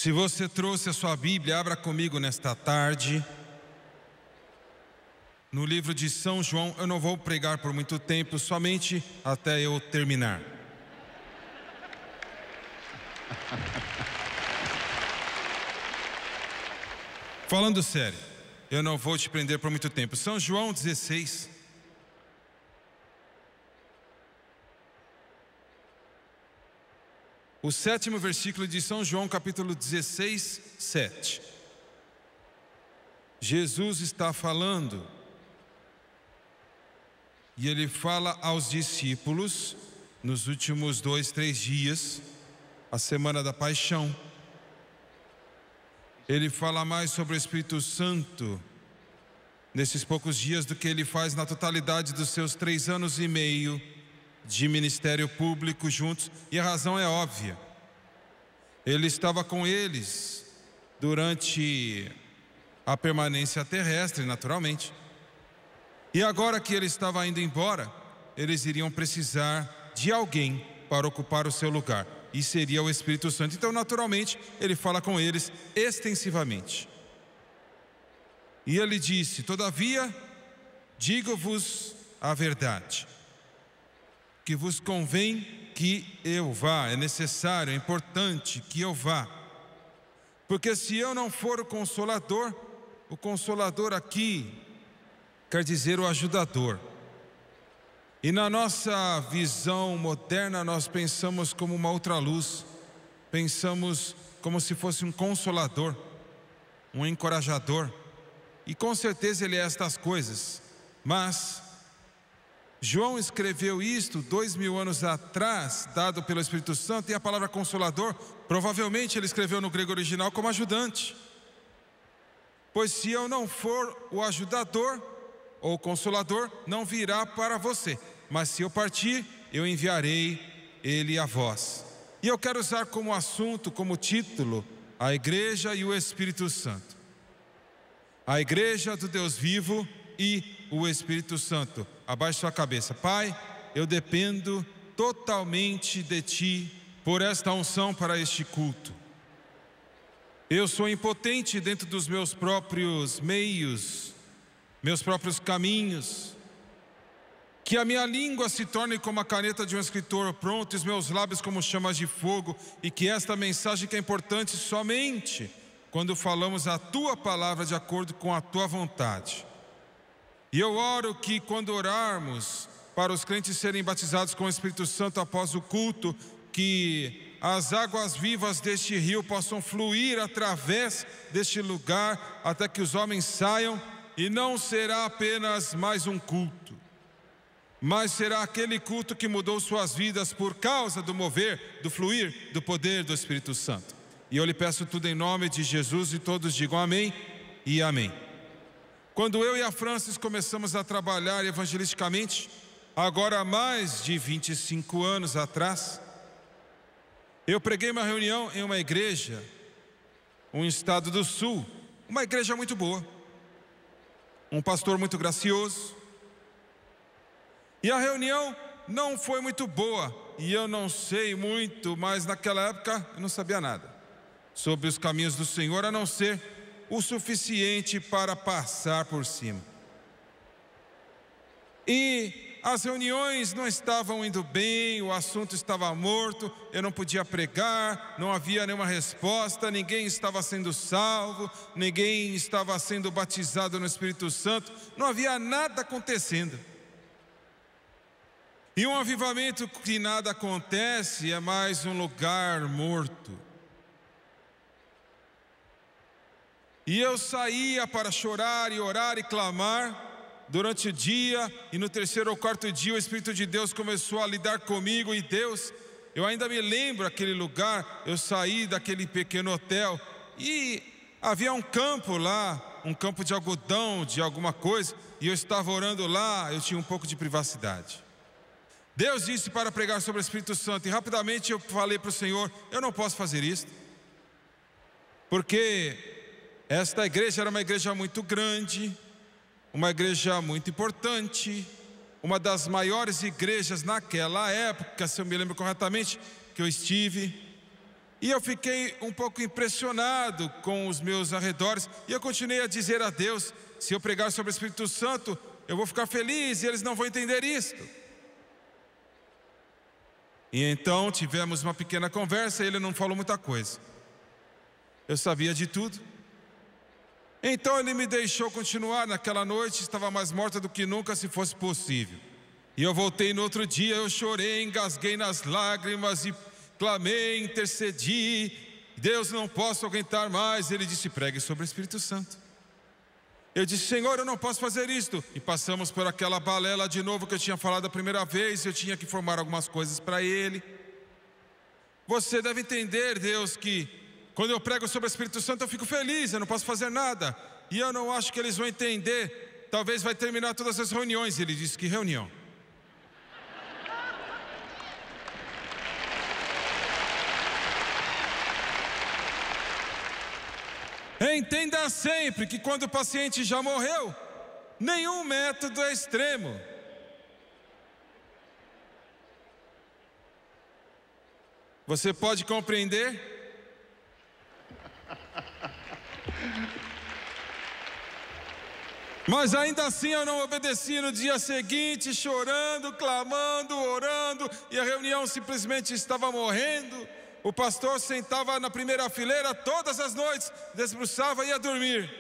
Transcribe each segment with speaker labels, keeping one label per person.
Speaker 1: Se você trouxe a sua Bíblia, abra comigo nesta tarde no livro de São João. Eu não vou pregar por muito tempo, somente até eu terminar. Falando sério, eu não vou te prender por muito tempo. São João 16. O 7º versículo de São João, capítulo 16, 7. Jesus está falando e ele fala aos discípulos nos últimos 2-3 dias, a semana da paixão. Ele fala mais sobre o Espírito Santo nesses poucos dias do que ele faz na totalidade dos seus 3 anos e meio de ministério público juntos, e a razão é óbvia. Ele estava com eles durante a permanência terrestre, naturalmente. E agora que ele estava indo embora, eles iriam precisar de alguém para ocupar o seu lugar, e seria o Espírito Santo. Então, naturalmente, ele fala com eles extensivamente. E ele disse: todavia, digo-vos a verdade, que vos convém que eu vá, é necessário, é importante que eu vá. Porque se eu não for o Consolador aqui quer dizer o ajudador. E na nossa visão moderna nós pensamos como uma outra luz, pensamos como se fosse um consolador, um encorajador. E com certeza ele é estas coisas, mas João escreveu isto 2000 anos atrás, dado pelo Espírito Santo, e a palavra consolador, provavelmente ele escreveu no grego original como ajudante. Pois se eu não for o ajudador ou o consolador, não virá para você. Mas se eu partir, eu enviarei ele a vós. E eu quero usar como assunto, como título, a Igreja e o Espírito Santo. A Igreja do Deus vivo e o Espírito Santo. Abaixe sua cabeça. Pai, eu dependo totalmente de Ti por esta unção para este culto. Eu sou impotente dentro dos meus próprios meios, meus próprios caminhos. Que a minha língua se torne como a caneta de um escritor pronto, e os meus lábios como chamas de fogo, e que esta mensagem que é importante somente quando falamos a Tua palavra de acordo com a Tua vontade. E eu oro que quando orarmos para os crentes serem batizados com o Espírito Santo após o culto, que as águas vivas deste rio possam fluir através deste lugar até que os homens saiam, e não será apenas mais um culto, mas será aquele culto que mudou suas vidas por causa do mover, do fluir, do poder do Espírito Santo. E eu lhe peço tudo em nome de Jesus, e todos digam amém e amém. Quando eu e a Francis começamos a trabalhar evangelisticamente, agora há mais de 25 anos atrás, eu preguei uma reunião em uma igreja, um estado do sul, uma igreja muito boa, um pastor muito gracioso. E a reunião não foi muito boa, e eu não sei muito, mas naquela época eu não sabia nada sobre os caminhos do Senhor, a não ser o suficiente para passar por cima. E as reuniões não estavam indo bem, o assunto estava morto, eu não podia pregar, não havia nenhuma resposta, ninguém estava sendo salvo, ninguém estava sendo batizado no Espírito Santo, não havia nada acontecendo. E um avivamento que nada acontece é mais um lugar morto. E eu saía para chorar e orar e clamar durante o dia, e no 3º ou 4º dia o Espírito de Deus começou a lidar comigo, e Deus, eu ainda me lembro aquele lugar, eu saí daquele pequeno hotel, e havia um campo lá, um campo de algodão, de alguma coisa, e eu estava orando lá, eu tinha um pouco de privacidade. Deus disse para pregar sobre o Espírito Santo, e rapidamente eu falei para o Senhor: eu não posso fazer isso, porque esta igreja era uma igreja muito grande, uma igreja muito importante, uma das maiores igrejas naquela época, se eu me lembro corretamente, que eu estive. E eu fiquei um pouco impressionado com os meus arredores. E eu continuei a dizer a Deus: se eu pregar sobre o Espírito Santo, eu vou ficar feliz e eles não vão entender isto. E então tivemos uma pequena conversa e ele não falou muita coisa. Eu sabia de tudo. Então ele me deixou continuar. Naquela noite estava mais morta do que nunca, se fosse possível. E eu voltei no outro dia, eu chorei, engasguei nas lágrimas e clamei, intercedi. Deus, não posso aguentar mais. Ele disse: pregue sobre o Espírito Santo. Eu disse: Senhor, eu não posso fazer isto. E passamos por aquela balela de novo que eu tinha falado a primeira vez. Eu tinha que formar algumas coisas para ele. Você deve entender, Deus, que quando eu prego sobre o Espírito Santo eu fico feliz, eu não posso fazer nada. E eu não acho que eles vão entender. Talvez vai terminar todas as reuniões. Ele disse: que reunião? Entenda sempre que quando o paciente já morreu, nenhum método é extremo. Você pode compreender? Mas ainda assim eu não obedeci. No dia seguinte, chorando, clamando, orando, e a reunião simplesmente estava morrendo. O pastor sentava na primeira fileira todas as noites, desbruçava e ia dormir,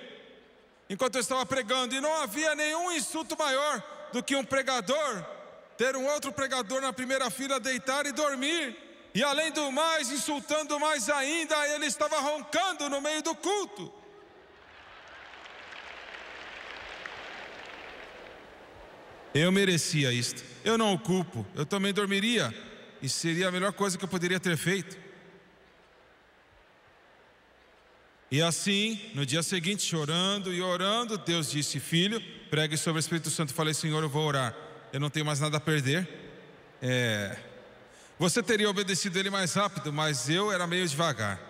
Speaker 1: enquanto eu estava pregando. E não havia nenhum insulto maior do que um pregador ter um outro pregador na primeira fila, deitar e dormir. E além do mais, insultando mais ainda, ele estava roncando no meio do culto. Eu merecia isto, eu não o culpo. Eu também dormiria, e seria a melhor coisa que eu poderia ter feito. E assim, no dia seguinte, chorando e orando, Deus disse: filho, pregue sobre o Espírito Santo. Eu falei: Senhor, eu vou orar, eu não tenho mais nada a perder. Você teria obedecido ele mais rápido, mas eu era meio devagar.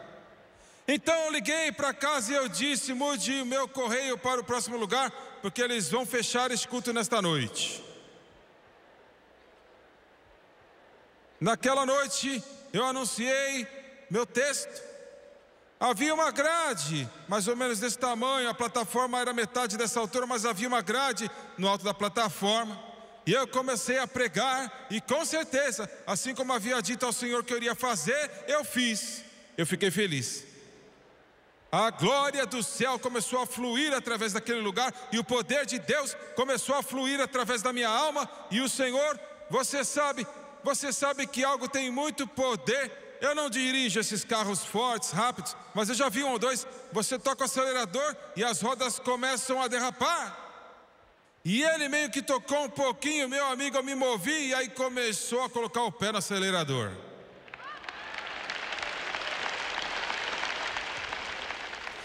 Speaker 1: Então eu liguei para casa e eu disse: mude o meu correio para o próximo lugar, porque eles vão fechar este culto nesta noite. Naquela noite eu anunciei meu texto. Havia uma grade, mais ou menos desse tamanho. A plataforma era metade dessa altura, mas havia uma grade no alto da plataforma. E eu comecei a pregar, e com certeza, assim como havia dito ao Senhor que eu iria fazer, eu fiz. Eu fiquei feliz. A glória do céu começou a fluir através daquele lugar, e o poder de Deus começou a fluir através da minha alma. E o Senhor, você sabe que algo tem muito poder. Eu não dirijo esses carros fortes, rápidos, mas eu já vi um ou dois. Você toca o acelerador e as rodas começam a derrapar. E ele meio que tocou um pouquinho, meu amigo, eu me movi, e aí começou a colocar o pé no acelerador.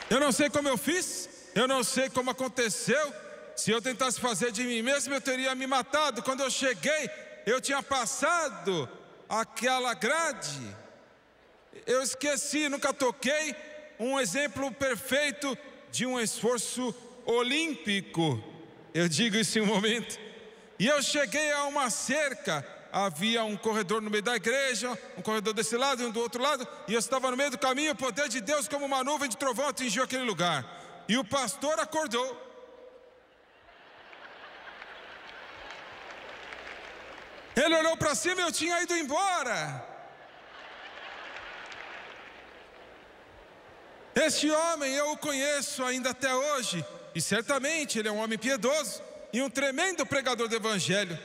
Speaker 1: Eu não sei como eu fiz, eu não sei como aconteceu. Se eu tentasse fazer de mim mesmo, eu teria me matado. Quando eu cheguei, eu tinha passado aquela grade. Eu esqueci, nunca toquei. Um exemplo perfeito de um esforço olímpico. Eu digo isso em um momento. E eu cheguei a uma cerca. Havia um corredor no meio da igreja, um corredor desse lado e um do outro lado, e eu estava no meio do caminho. O poder de Deus, como uma nuvem de trovão, atingiu aquele lugar. E o pastor acordou. Ele olhou para cima e eu tinha ido embora. Este homem eu o conheço ainda até hoje, e certamente ele é um homem piedoso e um tremendo pregador do evangelho,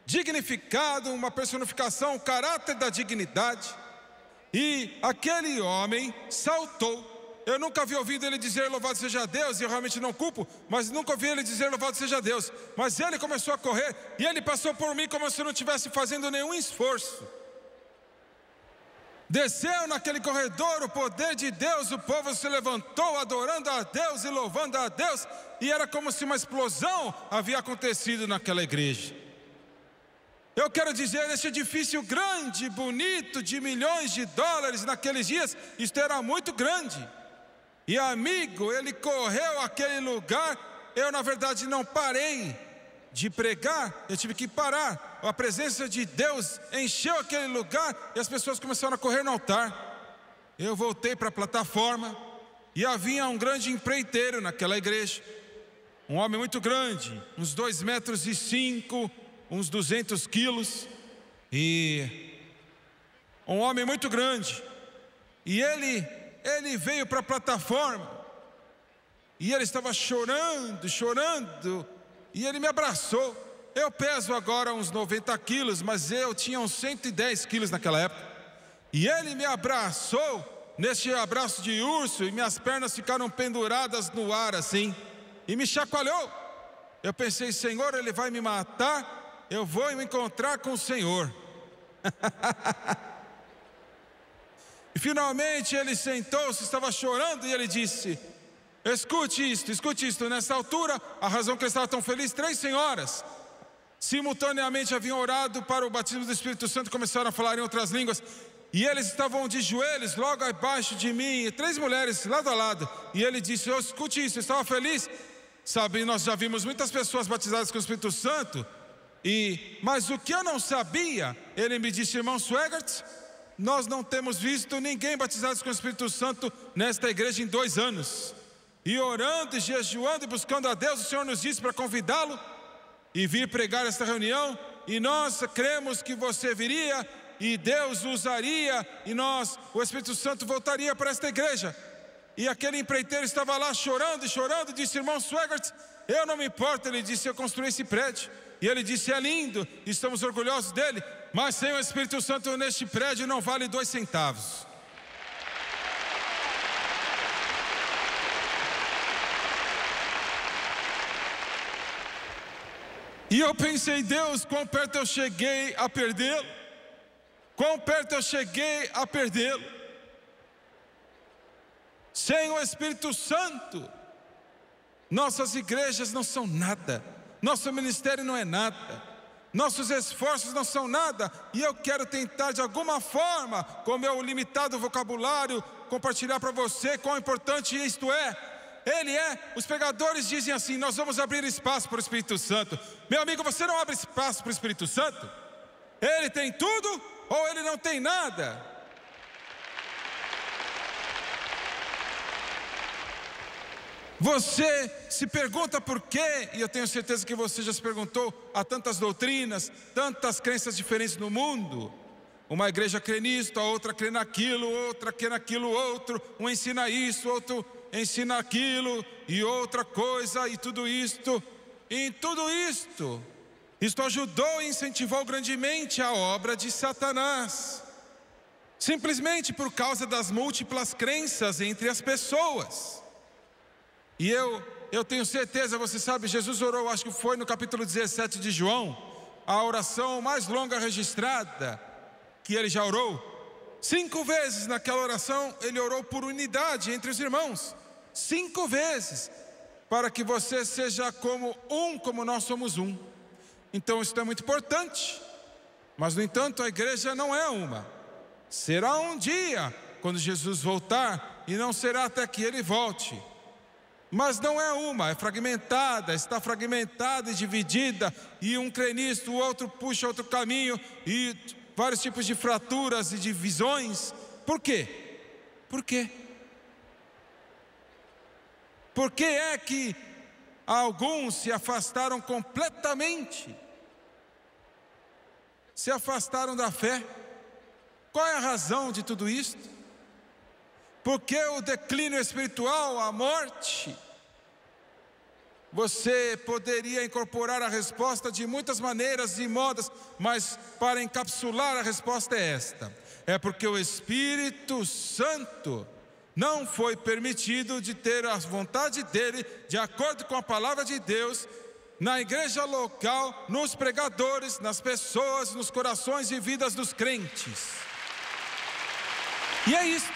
Speaker 1: dignificado, uma personificação, um caráter da dignidade. E aquele homem saltou. Eu nunca havia ouvido ele dizer louvado seja Deus, e eu realmente não culpo, mas nunca ouvi ele dizer louvado seja Deus. Mas ele começou a correr, e ele passou por mim como se eu não estivesse fazendo nenhum esforço. Desceu naquele corredor o poder de Deus, o povo se levantou adorando a Deus e louvando a Deus, e era como se uma explosão havia acontecido naquela igreja. Eu quero dizer, esse edifício grande, bonito, de milhões de dólares naqueles dias, isto era muito grande. E amigo, ele correu àquele lugar. Eu na verdade não parei de pregar, eu tive que parar. A presença de Deus encheu aquele lugar e as pessoas começaram a correr no altar. eu voltei para a plataforma e havia um grande empreiteiro naquela igreja. Um homem muito grande, uns 2,5 metros, uns 200 quilos. E um homem muito grande. E ele veio para a plataforma. E ele estava chorando, chorando. E ele me abraçou. Eu peso agora uns 90 quilos, mas eu tinha uns 110 quilos naquela época. E ele me abraçou neste abraço de urso, e minhas pernas ficaram penduradas no ar assim, e me chacoalhou. Eu pensei: Senhor, ele vai me matar, eu vou me encontrar com o Senhor. E finalmente ele sentou-se, estava chorando, e ele disse: escute isto. Nessa altura, a razão que ele estava tão feliz, 3 senhoras simultaneamente haviam orado para o batismo do Espírito Santo, começaram a falar em outras línguas. E eles estavam de joelhos logo abaixo de mim, 3 mulheres lado a lado. E ele disse: escute isso, eu estava feliz. Sabe, nós já vimos muitas pessoas batizadas com o Espírito Santo. Mas o que eu não sabia, ele me disse: irmão Swegert, nós não temos visto ninguém batizado com o Espírito Santo nesta igreja em 2 anos. E orando, e jejuando, e buscando a Deus, o Senhor nos disse para convidá-lo e vir pregar esta reunião. E nós cremos que você viria, e Deus usaria, e o Espírito Santo voltaria para esta igreja. E aquele empreiteiro estava lá chorando, disse: irmão Swegert, eu não me importo. Ele disse: eu construí esse prédio. E ele disse: é lindo, estamos orgulhosos dele, mas sem o Espírito Santo neste prédio não vale 2 centavos. E eu pensei: Deus, quão perto eu cheguei a perdê-lo. Quão perto eu cheguei a perdê-lo. Sem o Espírito Santo, nossas igrejas não são nada, nosso ministério não é nada, nossos esforços não são nada. E eu quero tentar de alguma forma, com meu limitado vocabulário, compartilhar para você quão importante isto é. Os pregadores dizem assim: nós vamos abrir espaço para o Espírito Santo. Meu amigo, você não abre espaço para o Espírito Santo. Ele tem tudo ou ele não tem nada. Você se pergunta por quê, e eu tenho certeza que você já se perguntou, há tantas doutrinas, tantas crenças diferentes no mundo. Uma igreja crê nisto, a outra crê naquilo, outra crê naquilo outro. Um ensina isso, outro ensina aquilo, e outra coisa, e tudo isto. E em tudo isto ajudou e incentivou grandemente a obra de Satanás. Simplesmente por causa das múltiplas crenças entre as pessoas. E eu tenho certeza, você sabe, Jesus orou, acho que foi no capítulo 17 de João, a oração mais longa registrada que ele já orou. 5 vezes naquela oração ele orou por unidade entre os irmãos. 5 vezes, para que você seja como nós somos um. Então isso é muito importante. Mas no entanto a igreja não é uma. Será um dia quando Jesus voltar, e não será até que ele volte. Mas não é uma, é fragmentada, está fragmentada e dividida, e um crê nisto, o outro puxa outro caminho, e vários tipos de fraturas e divisões. Por quê? Por quê? Por que é que alguns se afastaram completamente? Se afastaram da fé? Qual é a razão de tudo isto? Porque o declínio espiritual, a morte? Você poderia incorporar a resposta de muitas maneiras e modos, mas para encapsular a resposta é esta: é porque o Espírito Santo não foi permitido de ter a vontade dele, de acordo com a palavra de Deus, na igreja local, nos pregadores, nas pessoas, nos corações e vidas dos crentes. E é isso.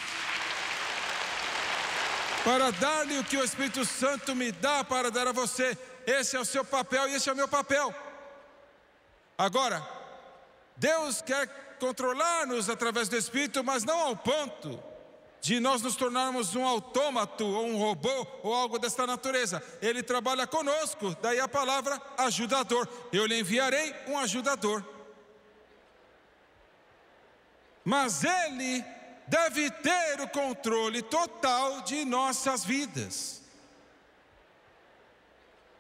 Speaker 1: Para dar-lhe o que o Espírito Santo me dá para dar a você. Esse é o seu papel e esse é o meu papel. Agora, Deus quer controlar-nos através do Espírito, mas não ao ponto de nós nos tornarmos um autômato ou um robô ou algo desta natureza. Ele trabalha conosco, daí a palavra ajudador. Eu lhe enviarei um ajudador. Mas ele deve ter o controle total de nossas vidas.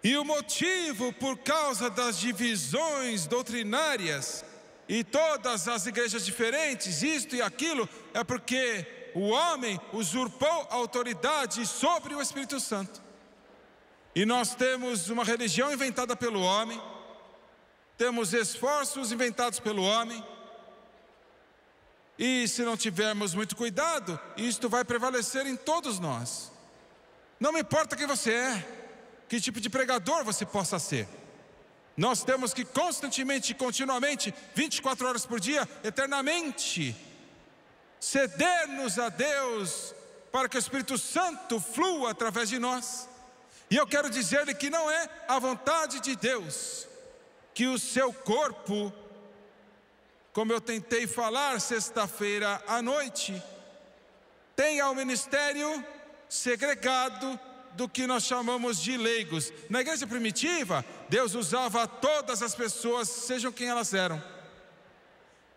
Speaker 1: E o motivo por causa das divisões doutrinárias e todas as igrejas diferentes, isto e aquilo, é porque o homem usurpou a autoridade sobre o Espírito Santo. E nós temos uma religião inventada pelo homem, temos esforços inventados pelo homem, e se não tivermos muito cuidado, isto vai prevalecer em todos nós. Não me importa quem você é, que tipo de pregador você possa ser. Nós temos que constantemente, continuamente, 24 horas por dia, eternamente, ceder-nos a Deus para que o Espírito Santo flua através de nós. E eu quero dizer-lhe que não é a vontade de Deus que o seu corpo, como eu tentei falar sexta-feira à noite, tenha o ministério segregado do que nós chamamos de leigos. Na igreja primitiva, Deus usava todas as pessoas, sejam quem elas eram.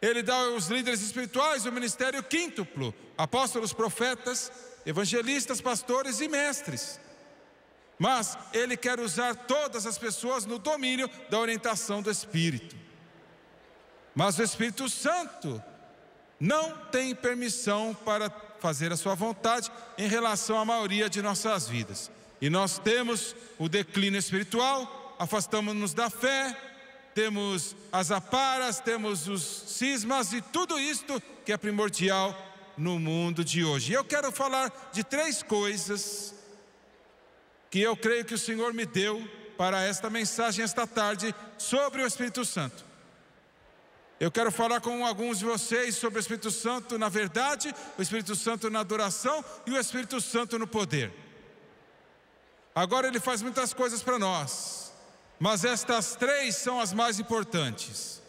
Speaker 1: Ele dá aos líderes espirituais o ministério quíntuplo: apóstolos, profetas, evangelistas, pastores e mestres. Mas Ele quer usar todas as pessoas no domínio da orientação do Espírito. Mas o Espírito Santo não tem permissão para fazer a sua vontade em relação à maioria de nossas vidas. E nós temos o declínio espiritual, afastamos-nos da fé, temos as aparas, temos os cismas e tudo isto que é primordial no mundo de hoje. E eu quero falar de 3 coisas que eu creio que o Senhor me deu para esta mensagem esta tarde sobre o Espírito Santo. Eu quero falar com alguns de vocês sobre o Espírito Santo na verdade, o Espírito Santo na adoração e o Espírito Santo no poder. Agora ele faz muitas coisas para nós, mas estas 3 são as mais importantes.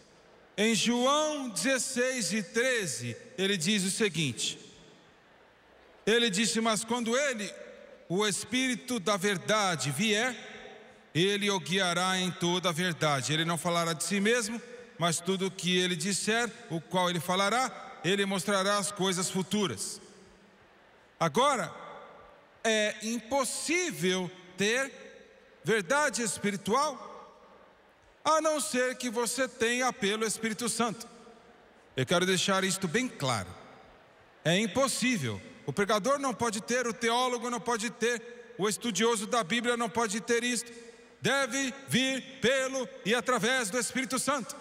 Speaker 1: Em João 16:13, ele diz o seguinte: ele disse, mas quando ele, o Espírito da verdade, vier, ele o guiará em toda a verdade. Ele não falará de si mesmo, mas tudo o que ele disser, o qual ele falará, ele mostrará as coisas futuras. Agora, é impossível ter verdade espiritual, a não ser que você tenha pelo Espírito Santo. Eu quero deixar isto bem claro. É impossível. O pregador não pode ter, o teólogo não pode ter, o estudioso da Bíblia não pode ter isto. Deve vir pelo e através do Espírito Santo.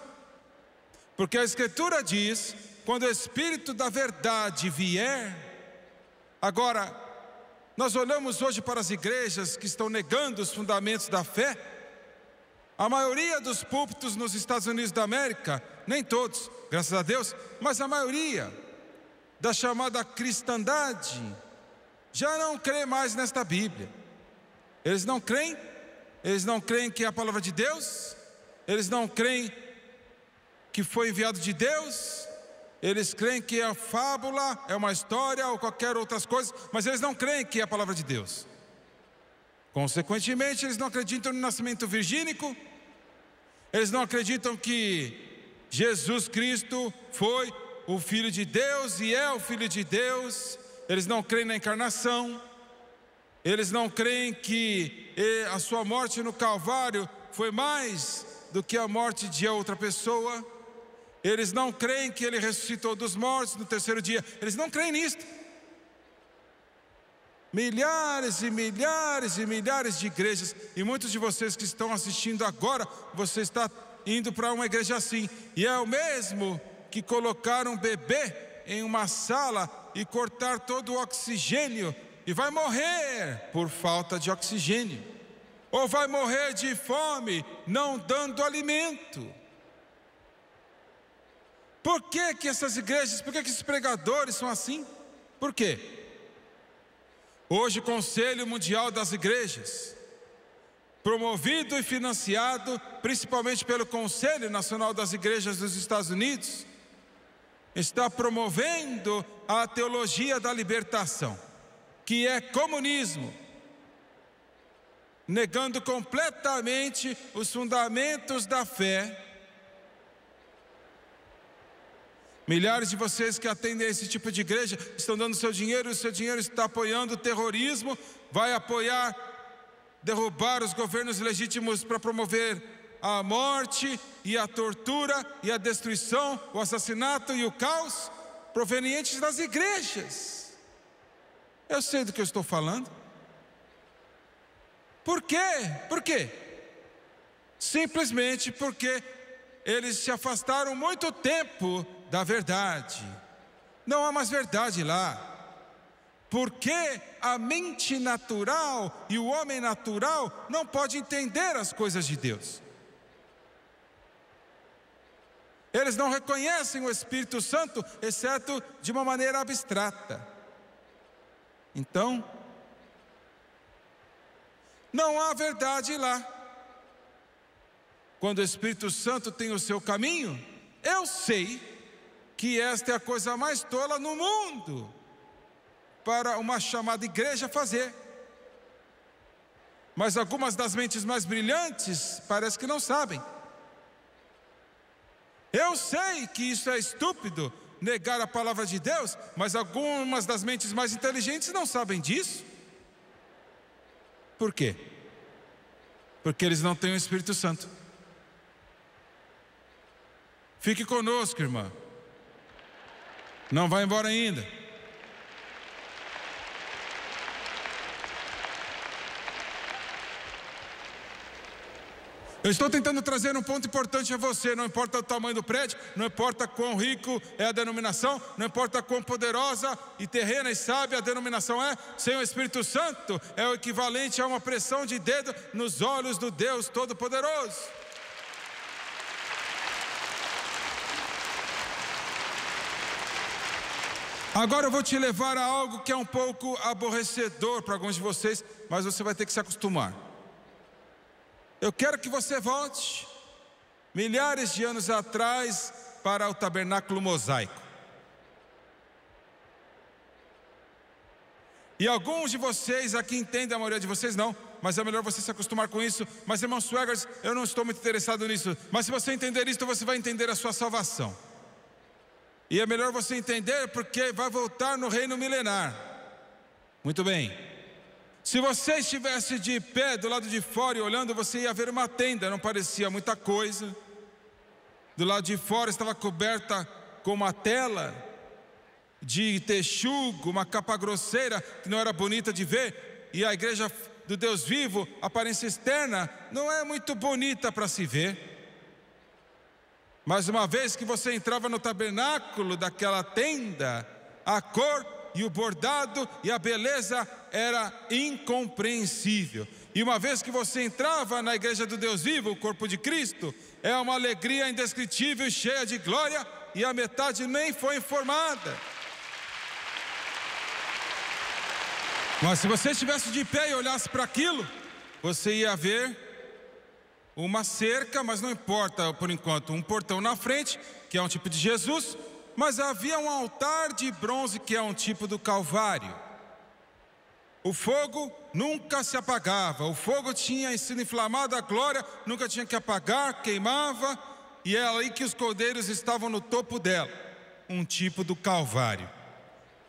Speaker 1: Porque a Escritura diz, quando o Espírito da verdade vier. Agora, nós olhamos hoje para as igrejas que estão negando os fundamentos da fé. A maioria dos púlpitos nos Estados Unidos da América, nem todos, graças a Deus, mas a maioria da chamada cristandade já não crê mais nesta Bíblia. Eles não creem que é a palavra de Deus, eles não creem que foi enviado de Deus, eles creem que é fábula, é uma história ou qualquer outras coisas, mas eles não creem que é a palavra de Deus. Consequentemente, eles não acreditam no nascimento virgínico, eles não acreditam que Jesus Cristo foi o Filho de Deus e é o Filho de Deus. Eles não creem na encarnação, eles não creem que a sua morte no Calvário foi mais do que a morte de outra pessoa. Eles não creem que Ele ressuscitou dos mortos no 3º dia. Eles não creem nisto. Milhares e milhares e milhares de igrejas, e muitos de vocês que estão assistindo agora, você está indo para uma igreja assim, e é o mesmo que colocar um bebê em uma sala e cortar todo o oxigênio, e vai morrer por falta de oxigênio, ou vai morrer de fome, não dando alimento. Por que essas igrejas, por que esses pregadores são assim? Por quê? Hoje o Conselho Mundial das Igrejas, promovido e financiado principalmente pelo Conselho Nacional das Igrejas dos Estados Unidos, está promovendo a teologia da libertação, que é comunismo, negando completamente os fundamentos da fé. Milhares de vocês que atendem a esse tipo de igreja estão dando seu dinheiro, e o seu dinheiro está apoiando o terrorismo, vai apoiar, derrubar os governos legítimos para promover a morte e a tortura e a destruição, o assassinato e o caos provenientes das igrejas. Eu sei do que eu estou falando. Por quê? Por quê? Simplesmente porque eles se afastaram muito tempo da verdade. Não há mais verdade lá. Porque a mente natural e o homem natural não pode entender as coisas de Deus. Eles não reconhecem o Espírito Santo, exceto de uma maneira abstrata. Então, não há verdade lá. Quando o Espírito Santo tem o seu caminho, eu sei que esta é a coisa mais tola no mundo para uma chamada igreja fazer. Mas algumas das mentes mais brilhantes parece que não sabem. Eu sei que isso é estúpido, negar a palavra de Deus, mas algumas das mentes mais inteligentes não sabem disso. Por quê? Porque eles não têm o Espírito Santo. Fique conosco, irmã. Não vai embora ainda. Eu estou tentando trazer um ponto importante a você. Não importa o tamanho do prédio, não importa quão rico é a denominação, não importa quão poderosa e terrena e sábia a denominação é, sem o Espírito Santo é o equivalente a uma pressão de dedo nos olhos do Deus Todo-Poderoso. Agora eu vou te levar a algo que é um pouco aborrecedor para alguns de vocês, mas você vai ter que se acostumar. Eu quero que você volte milhares de anos atrás para o tabernáculo mosaico. E alguns de vocês aqui entendem, a maioria de vocês não, mas é melhor você se acostumar com isso. Mas, irmão Swaggart, eu não estou muito interessado nisso. Mas se você entender isso, você vai entender a sua salvação. E é melhor você entender porque vai voltar no reino milenar. Muito bem. Se você estivesse de pé do lado de fora e olhando, você ia ver uma tenda, não parecia muita coisa. Do lado de fora estava coberta com uma tela de texugo, uma capa grosseira que não era bonita de ver. E a igreja do Deus vivo, a aparência externa, não é muito bonita para se ver. Mas uma vez que você entrava no tabernáculo daquela tenda, a cor e o bordado e a beleza era incompreensível. E uma vez que você entrava na igreja do Deus vivo, o corpo de Cristo, é uma alegria indescritível e cheia de glória, e a metade nem foi informada. Mas se você estivesse de pé e olhasse para aquilo, você ia ver uma cerca, mas não importa por enquanto, um portão na frente, que é um tipo de Jesus, mas havia um altar de bronze que é um tipo do Calvário. O fogo nunca se apagava, o fogo tinha sido inflamado, a glória nunca tinha que apagar, queimava, e é ali que os cordeiros estavam no topo dela, um tipo do Calvário.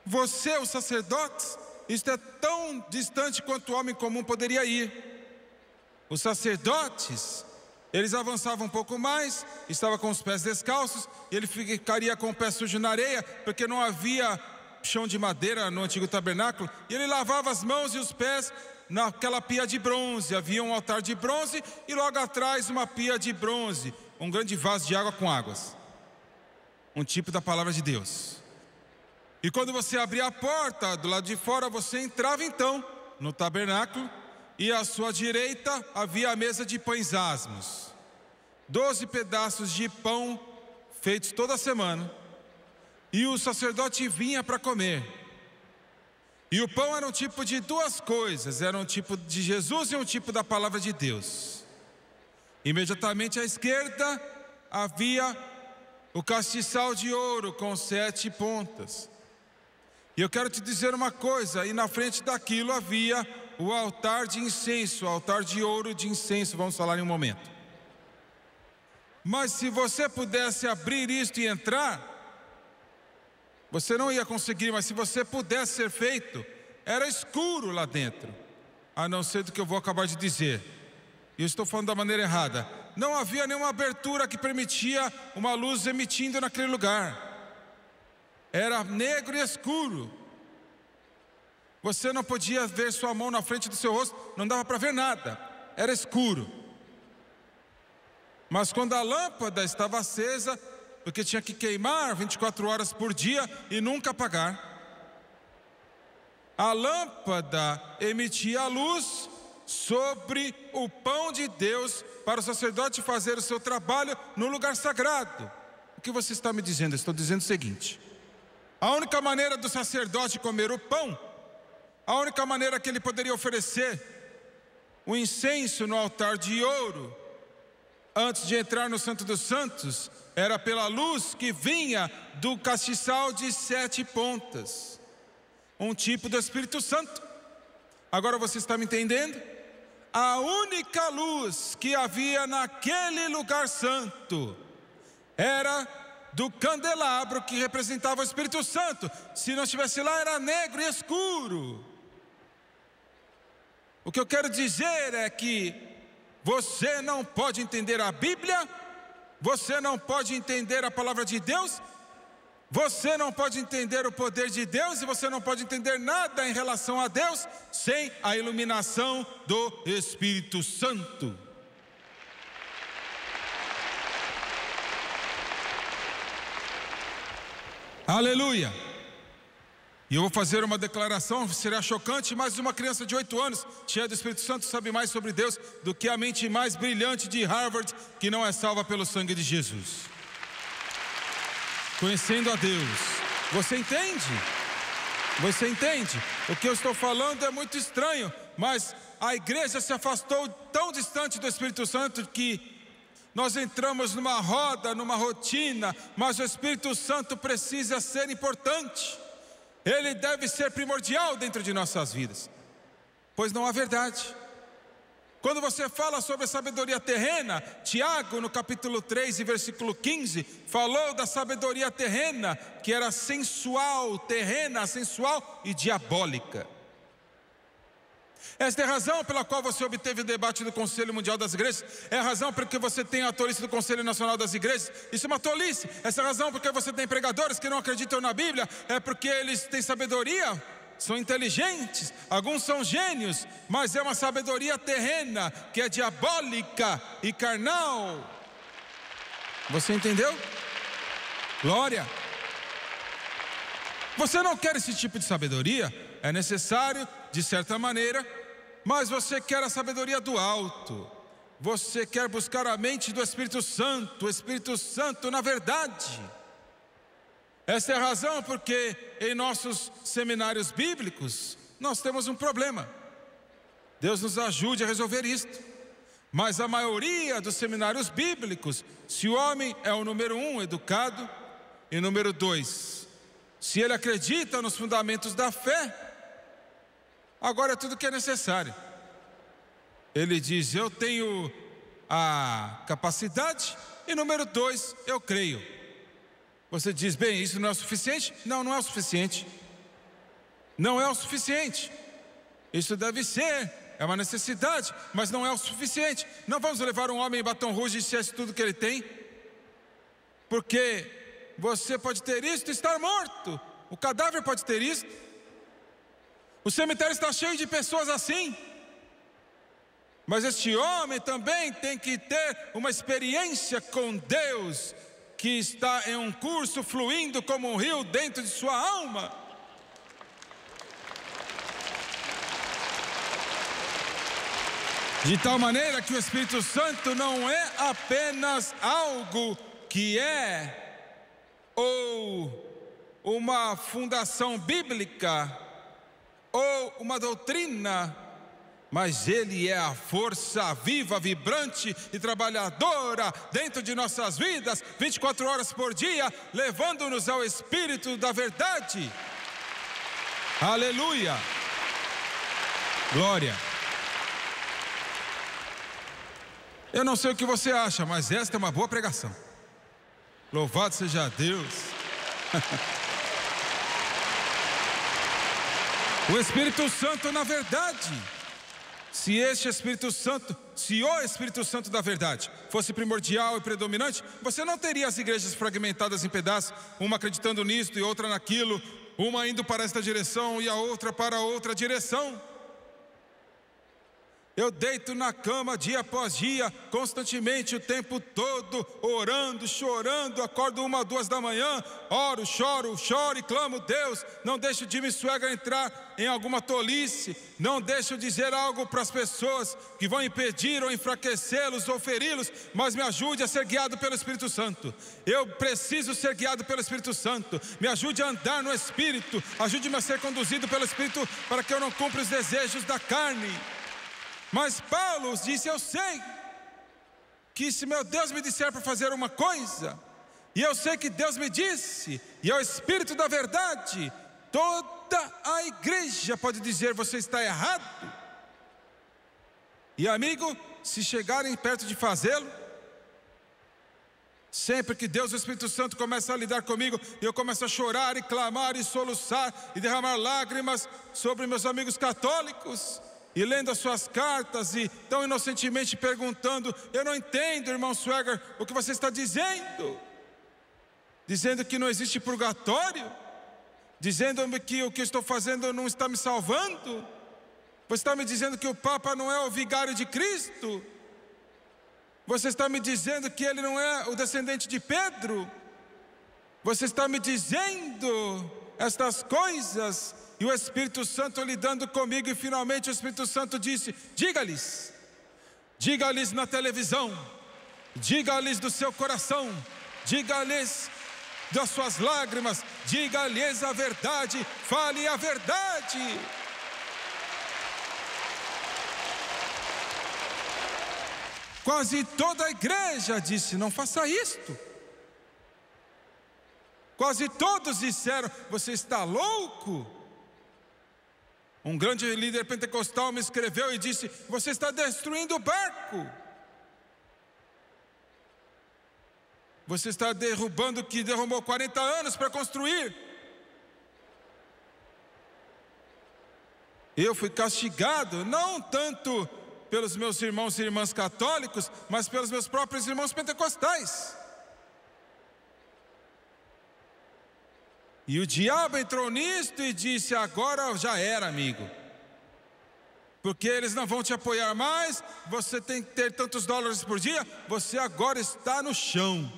Speaker 1: Você, os sacerdotes, isto é tão distante quanto o homem comum poderia ir. Os sacerdotes, eles avançavam um pouco mais, estava com os pés descalços, e ele ficaria com o pé sujo na areia, porque não havia chão de madeira no antigo tabernáculo, e ele lavava as mãos e os pés naquela pia de bronze. Havia um altar de bronze e logo atrás uma pia de bronze, um grande vaso de água com águas, um tipo da palavra de Deus. E quando você abria a porta do lado de fora, você entrava então no tabernáculo, e à sua direita havia a mesa de pães asmos, 12 pedaços de pão feitos toda semana, e o sacerdote vinha para comer. E o pão era um tipo de duas coisas, era um tipo de Jesus e um tipo da palavra de Deus. Imediatamente à esquerda havia o castiçal de ouro com 7 pontas. E eu quero te dizer uma coisa, e na frente daquilo havia o altar de incenso, o altar de ouro de incenso, vamos falar em um momento. Mas se você pudesse abrir isto e entrar, Você não ia conseguir, mas se você pudesse ser feito, era escuro lá dentro. A não ser do que eu vou acabar de dizer. E eu estou falando da maneira errada. Não havia nenhuma abertura que permitia uma luz emitindo naquele lugar. Era negro e escuro. Você não podia ver sua mão na frente do seu rosto, não dava para ver nada. Era escuro. Mas quando a lâmpada estava acesa, porque tinha que queimar 24 horas por dia e nunca apagar, a lâmpada emitia a luz sobre o pão de Deus para o sacerdote fazer o seu trabalho no lugar sagrado. O que você está me dizendo? Eu estou dizendo o seguinte: a única maneira do sacerdote comer o pão, a única maneira que ele poderia oferecer o incenso no altar de ouro antes de entrar no Santo dos Santos, era pela luz que vinha do castiçal de 7 pontas, um tipo do Espírito Santo. Agora você está me entendendo? A única luz que havia naquele lugar santo era do candelabro que representava o Espírito Santo. Se não estivesse lá, era negro e escuro. O que eu quero dizer é que você não pode entender a Bíblia, você não pode entender a palavra de Deus, você não pode entender o poder de Deus e você não pode entender nada em relação a Deus sem a iluminação do Espírito Santo. Aleluia! E eu vou fazer uma declaração, será chocante, mas uma criança de 8 anos, cheia do Espírito Santo, sabe mais sobre Deus do que a mente mais brilhante de Harvard, que não é salva pelo sangue de Jesus. Conhecendo a Deus. Você entende? Você entende? O que eu estou falando é muito estranho, mas a igreja se afastou tão distante do Espírito Santo que nós entramos numa roda, numa rotina, mas o Espírito Santo precisa ser importante. Ele deve ser primordial dentro de nossas vidas, pois não há verdade. Quando você fala sobre a sabedoria terrena, Tiago, no capítulo 3 e versículo 15, falou da sabedoria terrena, que era sensual, terrena, sensual e diabólica. Esta é a razão pela qual você obteve o debate do Conselho Mundial das Igrejas. É a razão porque você tem a tolice do Conselho Nacional das Igrejas. Isso é uma tolice. Essa é a razão porque você tem pregadores que não acreditam na Bíblia. É porque eles têm sabedoria, são inteligentes, alguns são gênios, mas é uma sabedoria terrena, que é diabólica e carnal. Você entendeu? Glória! Você não quer esse tipo de sabedoria? É necessário, de certa maneira, mas você quer a sabedoria do alto. Você quer buscar a mente do Espírito Santo, o Espírito Santo na verdade. Essa é a razão porque em nossos seminários bíblicos nós temos um problema. Deus nos ajude a resolver isto. Mas a maioria dos seminários bíblicos, se o homem é o número 1, educado, e número 2, se ele acredita nos fundamentos da fé, agora é tudo que é necessário. Ele diz: eu tenho a capacidade, e número 2, eu creio. Você diz: bem, isso não é o suficiente? Não, não é o suficiente. Não é o suficiente. Isso deve ser, é uma necessidade, mas não é o suficiente. Não vamos levar um homem em Baton Rouge e ser tudo que ele tem, porque você pode ter isto e estar morto. O cadáver pode ter isto. O cemitério está cheio de pessoas assim. Mas este homem também tem que ter uma experiência com Deus, que está em um curso fluindo como um rio dentro de sua alma. De tal maneira que o Espírito Santo não é apenas algo que é ou uma fundação bíblica ou uma doutrina, mas ele é a força viva, vibrante e trabalhadora dentro de nossas vidas, 24 horas por dia, levando-nos ao Espírito da verdade. Aleluia! Glória! Eu não sei o que você acha, mas esta é uma boa pregação. Louvado seja Deus! O Espírito Santo na verdade. Se o Espírito Santo da verdade fosse primordial e predominante, você não teria as igrejas fragmentadas em pedaços, uma acreditando nisto e outra naquilo, uma indo para esta direção e a outra para outra direção. Eu deito na cama dia após dia, constantemente, o tempo todo, orando, chorando, acordo 1, 2 da manhã, oro, choro e clamo, Deus, não deixe o Jimmy Swaggart entrar em alguma tolice, não deixe eu dizer algo para as pessoas que vão impedir ou enfraquecê-los ou feri-los, mas me ajude a ser guiado pelo Espírito Santo. Eu preciso ser guiado pelo Espírito Santo, me ajude a andar no Espírito, ajude-me a ser conduzido pelo Espírito para que eu não cumpra os desejos da carne. Mas Paulo disse, eu sei que se meu Deus me disser para fazer uma coisa, e eu sei que Deus me disse, e é o Espírito da verdade, toda a igreja pode dizer, você está errado. E amigo, se chegarem perto de fazê-lo, sempre que Deus, o Espírito Santo, começa a lidar comigo, e eu começo a chorar e clamar e soluçar e derramar lágrimas sobre meus amigos católicos, e lendo as suas cartas e tão inocentemente perguntando, eu não entendo, irmão Swaggart, o que você está dizendo. Dizendo que não existe purgatório, dizendo-me que o que eu estou fazendo não está me salvando. Você está me dizendo que o Papa não é o vigário de Cristo. Você está me dizendo que ele não é o descendente de Pedro. Você está me dizendo estas coisas. E o Espírito Santo lidando comigo, e finalmente o Espírito Santo disse, diga-lhes na televisão, diga-lhes do seu coração, diga-lhes das suas lágrimas, diga-lhes a verdade, fale a verdade. Quase toda a igreja disse, não faça isto. Quase todos disseram, você está louco? Um grande líder pentecostal me escreveu e disse, você está destruindo o barco. Você está derrubando o que derrubou 40 anos para construir. Eu fui castigado, não tanto pelos meus irmãos e irmãs católicos, mas pelos meus próprios irmãos pentecostais. E o diabo entrou nisto e disse, agora já era, amigo. Porque eles não vão te apoiar mais, você tem que ter tantos dólares por dia, você agora está no chão.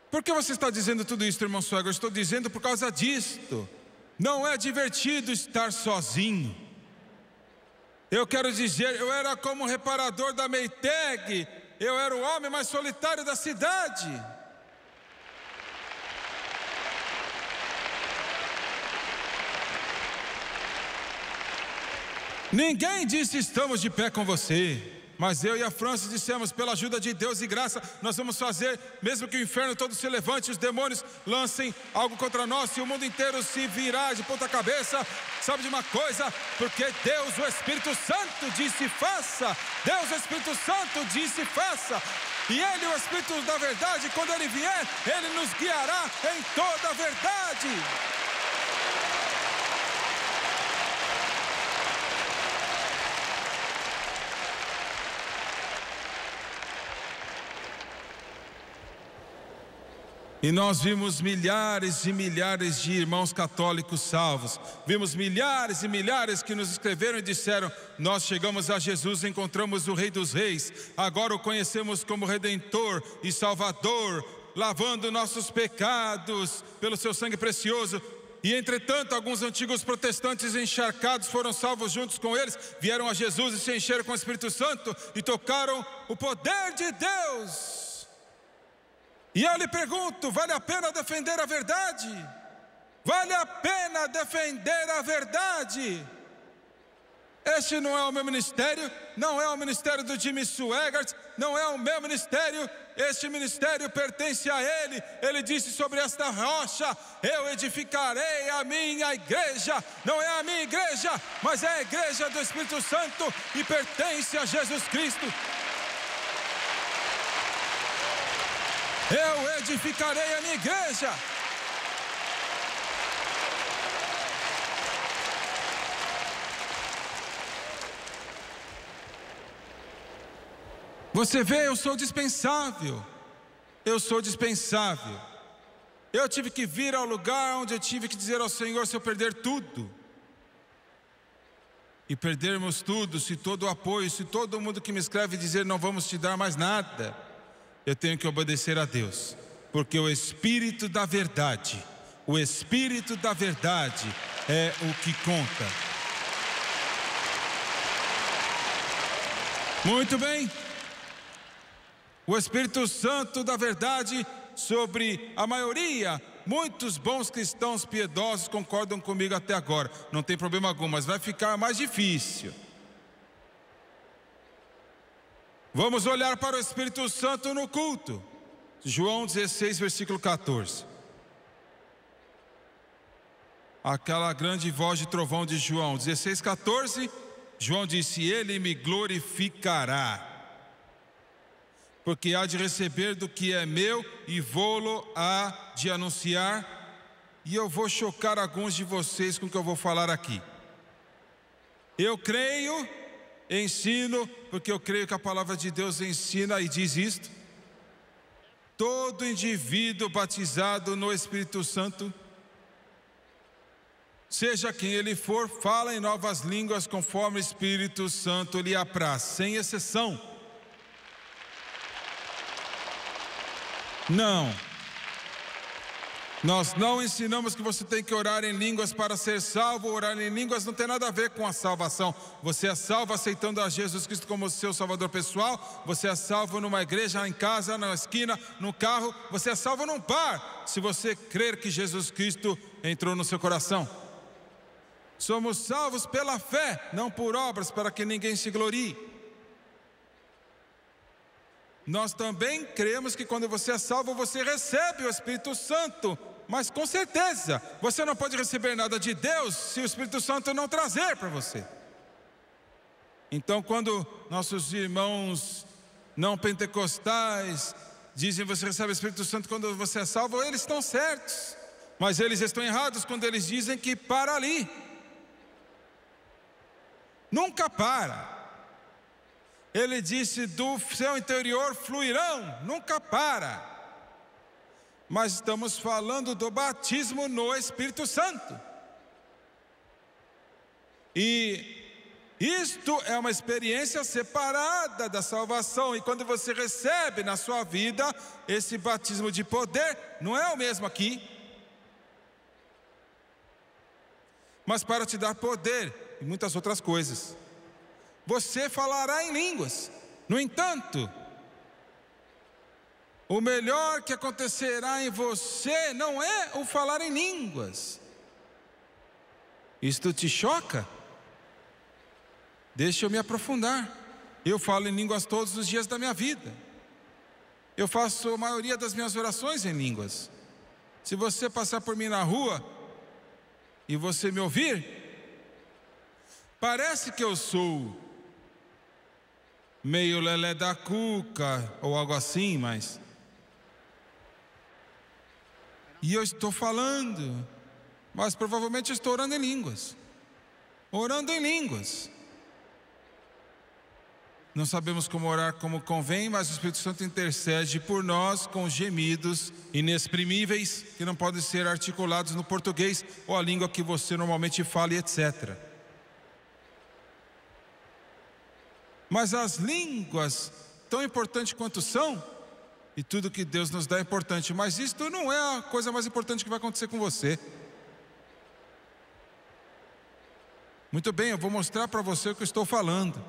Speaker 1: Por que você está dizendo tudo isso, irmão Swaggart? Eu estou dizendo por causa disto. Não é divertido estar sozinho. Eu quero dizer, eu era como reparador da Maytag, eu era o homem mais solitário da cidade. Ninguém disse estamos de pé com você, mas eu e a Francis dissemos, pela ajuda de Deus e graça, nós vamos fazer, mesmo que o inferno todo se levante, os demônios lancem algo contra nós, se o mundo inteiro se virar de ponta cabeça, sabe de uma coisa? Porque Deus, o Espírito Santo disse faça, Deus, o Espírito Santo disse faça, e Ele, o Espírito da verdade, quando Ele vier, Ele nos guiará em toda a verdade. E nós vimos milhares e milhares de irmãos católicos salvos. Vimos milhares e milhares que nos escreveram e disseram, nós chegamos a Jesus, encontramos o Rei dos Reis. Agora o conhecemos como Redentor e Salvador, lavando nossos pecados pelo seu sangue precioso. E entretanto, alguns antigos protestantes encharcados foram salvos juntos com eles, vieram a Jesus e se encheram com o Espírito Santo e tocaram o poder de Deus. E eu lhe pergunto, vale a pena defender a verdade? Vale a pena defender a verdade? Este não é o meu ministério, não é o ministério do Jimmy Swaggart, não é o meu ministério, este ministério pertence a Ele. Ele disse sobre esta rocha, eu edificarei a minha igreja. Não é a minha igreja, mas é a igreja do Espírito Santo e pertence a Jesus Cristo. Eu edificarei a minha igreja. Você vê, eu sou dispensável. Eu sou dispensável. Eu tive que vir ao lugar onde eu tive que dizer ao Senhor: se eu perder tudo, e perdermos tudo, se todo o apoio, se todo mundo que me escreve dizer não vamos te dar mais nada, eu tenho que obedecer a Deus, porque o Espírito da verdade, o Espírito da verdade é o que conta. Muito bem. O Espírito Santo da verdade sobre a maioria, muitos bons cristãos piedosos concordam comigo até agora. Não tem problema algum, mas vai ficar mais difícil. Vamos olhar para o Espírito Santo no culto. João 16, versículo 14. Aquela grande voz de trovão de João 16, 14. João disse: ele me glorificará, porque há de receber do que é meu e vou-lo há de anunciar. E eu vou chocar alguns de vocês com o que eu vou falar aqui. Eu creio, ensino, porque eu creio que a palavra de Deus ensina e diz isto: todo indivíduo batizado no Espírito Santo, seja quem ele for, fala em novas línguas conforme o Espírito Santo lhe apraz, sem exceção. Não, nós não ensinamos que você tem que orar em línguas para ser salvo. Orar em línguas não tem nada a ver com a salvação. Você é salvo aceitando a Jesus Cristo como seu salvador pessoal. Você é salvo numa igreja, em casa, na esquina, no carro. Você é salvo num bar, se você crer que Jesus Cristo entrou no seu coração. Somos salvos pela fé, não por obras, para que ninguém se glorie. Nós também cremos que quando você é salvo, você recebe o Espírito Santo. Mas com certeza, você não pode receber nada de Deus se o Espírito Santo não trazer para você. Então, quando nossos irmãos não pentecostais dizem que você recebe o Espírito Santo quando você é salvo, eles estão certos. Mas eles estão errados quando eles dizem que para ali. Nunca para. Ele disse: do seu interior fluirão, nunca para. Mas estamos falando do batismo no Espírito Santo. E isto é uma experiência separada da salvação. E quando você recebe na sua vida esse batismo de poder, não é o mesmo aqui. Mas para te dar poder e muitas outras coisas. Você falará em línguas. No entanto, o melhor que acontecerá em você não é o falar em línguas. Isto te choca? Deixa eu me aprofundar. Eu falo em línguas todos os dias da minha vida. Eu faço a maioria das minhas orações em línguas. Se você passar por mim na rua e você me ouvir, parece que eu sou meio lelé da cuca ou algo assim, mas e eu estou falando, mas provavelmente eu estou orando em línguas. Orando em línguas. Não sabemos como orar como convém, mas o Espírito Santo intercede por nós com gemidos inexprimíveis que não podem ser articulados no português ou a língua que você normalmente fala, etc. Mas as línguas, tão importantes quanto são, e tudo que Deus nos dá é importante, mas isto não é a coisa mais importante que vai acontecer com você. Muito bem, eu vou mostrar para você o que eu estou falando.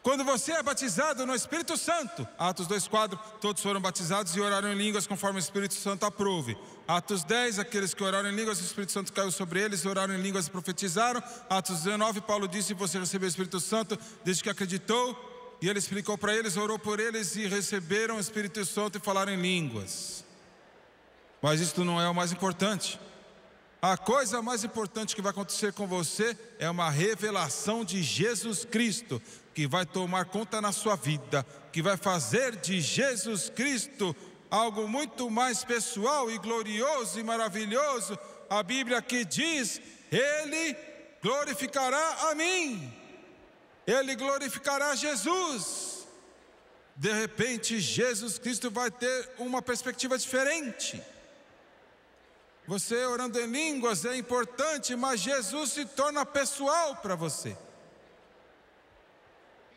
Speaker 1: Quando você é batizado no Espírito Santo, Atos 2:4, todos foram batizados e oraram em línguas conforme o Espírito Santo aprove. Atos 10, aqueles que oraram em línguas, o Espírito Santo caiu sobre eles, oraram em línguas e profetizaram. Atos 19, Paulo disse: você recebeu o Espírito Santo desde que acreditou. E ele explicou para eles, orou por eles e receberam o Espírito Santo e falaram em línguas. Mas isto não é o mais importante. A coisa mais importante que vai acontecer com você é uma revelação de Jesus Cristo, que vai tomar conta na sua vida, que vai fazer de Jesus Cristo algo muito mais pessoal e glorioso e maravilhoso. A Bíblia aqui diz: Ele glorificará a mim, Ele glorificará Jesus. de repente Jesus Cristo vai ter uma perspectiva diferente. Você orando em línguas é importante, mas Jesus se torna pessoal para você.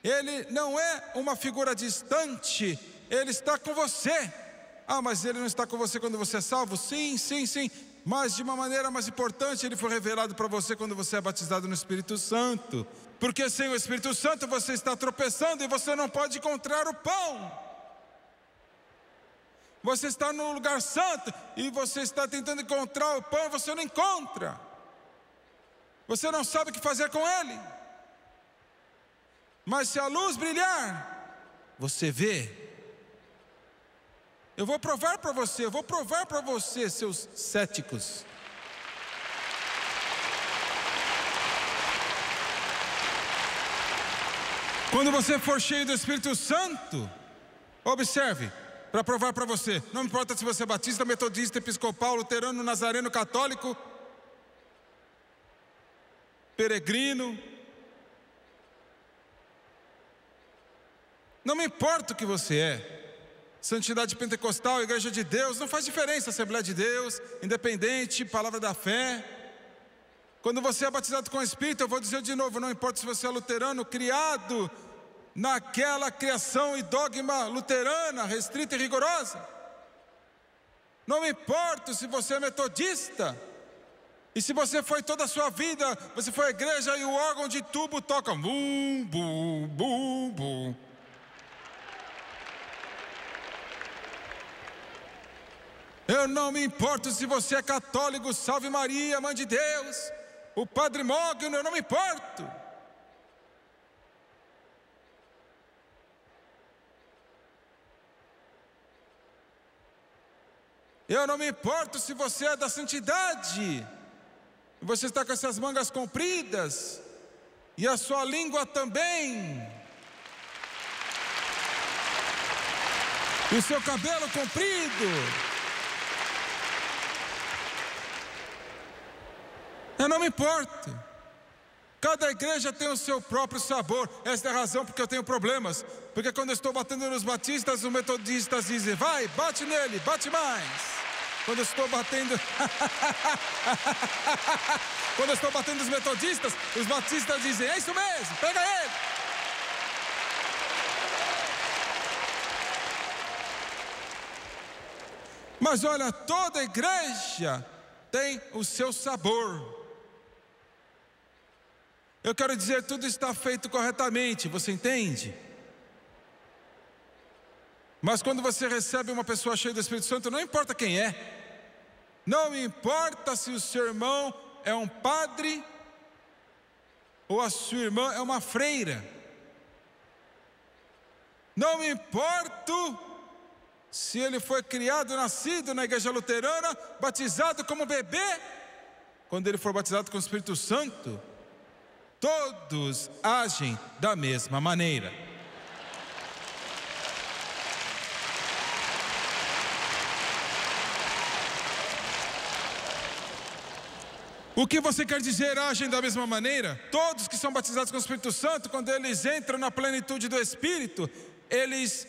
Speaker 1: Ele não é uma figura distante, Ele está com você. Ah, mas Ele não está com você quando você é salvo? Sim, sim, sim. Mas de uma maneira mais importante, Ele foi revelado para você quando você é batizado no Espírito Santo. Porque sem o Espírito Santo você está tropeçando e você não pode encontrar o pão. Você está no lugar santo e você está tentando encontrar o pão e você não encontra. Você não sabe o que fazer com ele. Mas se a luz brilhar, você vê. Eu vou provar para você, seus céticos. Quando você for cheio do Espírito Santo, observe, para provar para você, não importa se você é batista, metodista, episcopal, luterano, nazareno, católico, peregrino, não me importa o que você é, santidade pentecostal, igreja de Deus, não faz diferença, Assembleia de Deus, independente, palavra da fé. Quando você é batizado com o Espírito, eu vou dizer de novo, não importa se você é luterano, criado naquela criação e dogma luterana, restrita e rigorosa. Não me importa se você é metodista, e se você foi toda a sua vida, você foi à igreja e o órgão de tubo toca bum, bum, bum, bum. Eu não me importo se você é católico, salve Maria, mãe de Deus, o Padre Mogno, eu não me importo. Eu não me importo se você é da santidade, você está com essas mangas compridas, e a sua língua também, e o seu cabelo comprido. Eu não me importo. Cada igreja tem o seu próprio sabor. Esta é a razão porque eu tenho problemas. Porque quando eu estou batendo nos batistas, os metodistas dizem, vai, bate nele, bate mais. Quando eu estou batendo quando eu estou batendo nos metodistas, os batistas dizem, é isso mesmo, pega ele. Mas olha, toda igreja tem o seu sabor. Eu quero dizer, tudo está feito corretamente, você entende? Mas quando você recebe uma pessoa cheia do Espírito Santo, não importa quem é, não importa se o seu irmão é um padre ou a sua irmã é uma freira, não me importo se ele foi criado, nascido na igreja luterana, batizado como bebê, quando ele for batizado com o Espírito Santo, todos agem da mesma maneira. O que você quer dizer, agem da mesma maneira? Todos que são batizados com o Espírito Santo, quando eles entram na plenitude do Espírito, eles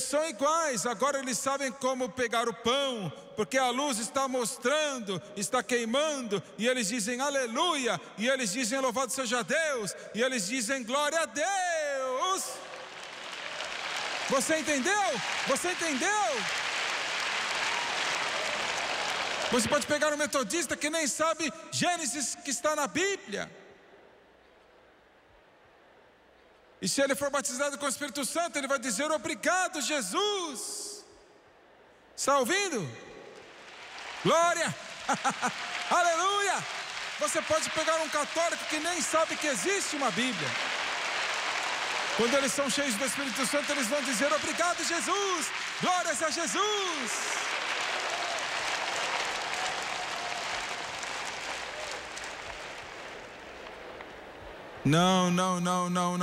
Speaker 1: são iguais. Agora eles sabem como pegar o pão, porque a luz está mostrando, está queimando, e eles dizem aleluia, e eles dizem louvado seja Deus, e eles dizem glória a Deus. Você entendeu? Você entendeu? Você pode pegar um metodista que nem sabe Gênesis que está na Bíblia, e se ele for batizado com o Espírito Santo, ele vai dizer obrigado, Jesus. Está ouvindo? Glória! Aleluia! Você pode pegar um católico que nem sabe que existe uma Bíblia. Quando eles são cheios do Espírito Santo, eles vão dizer obrigado, Jesus! Glórias a Jesus! Não, eu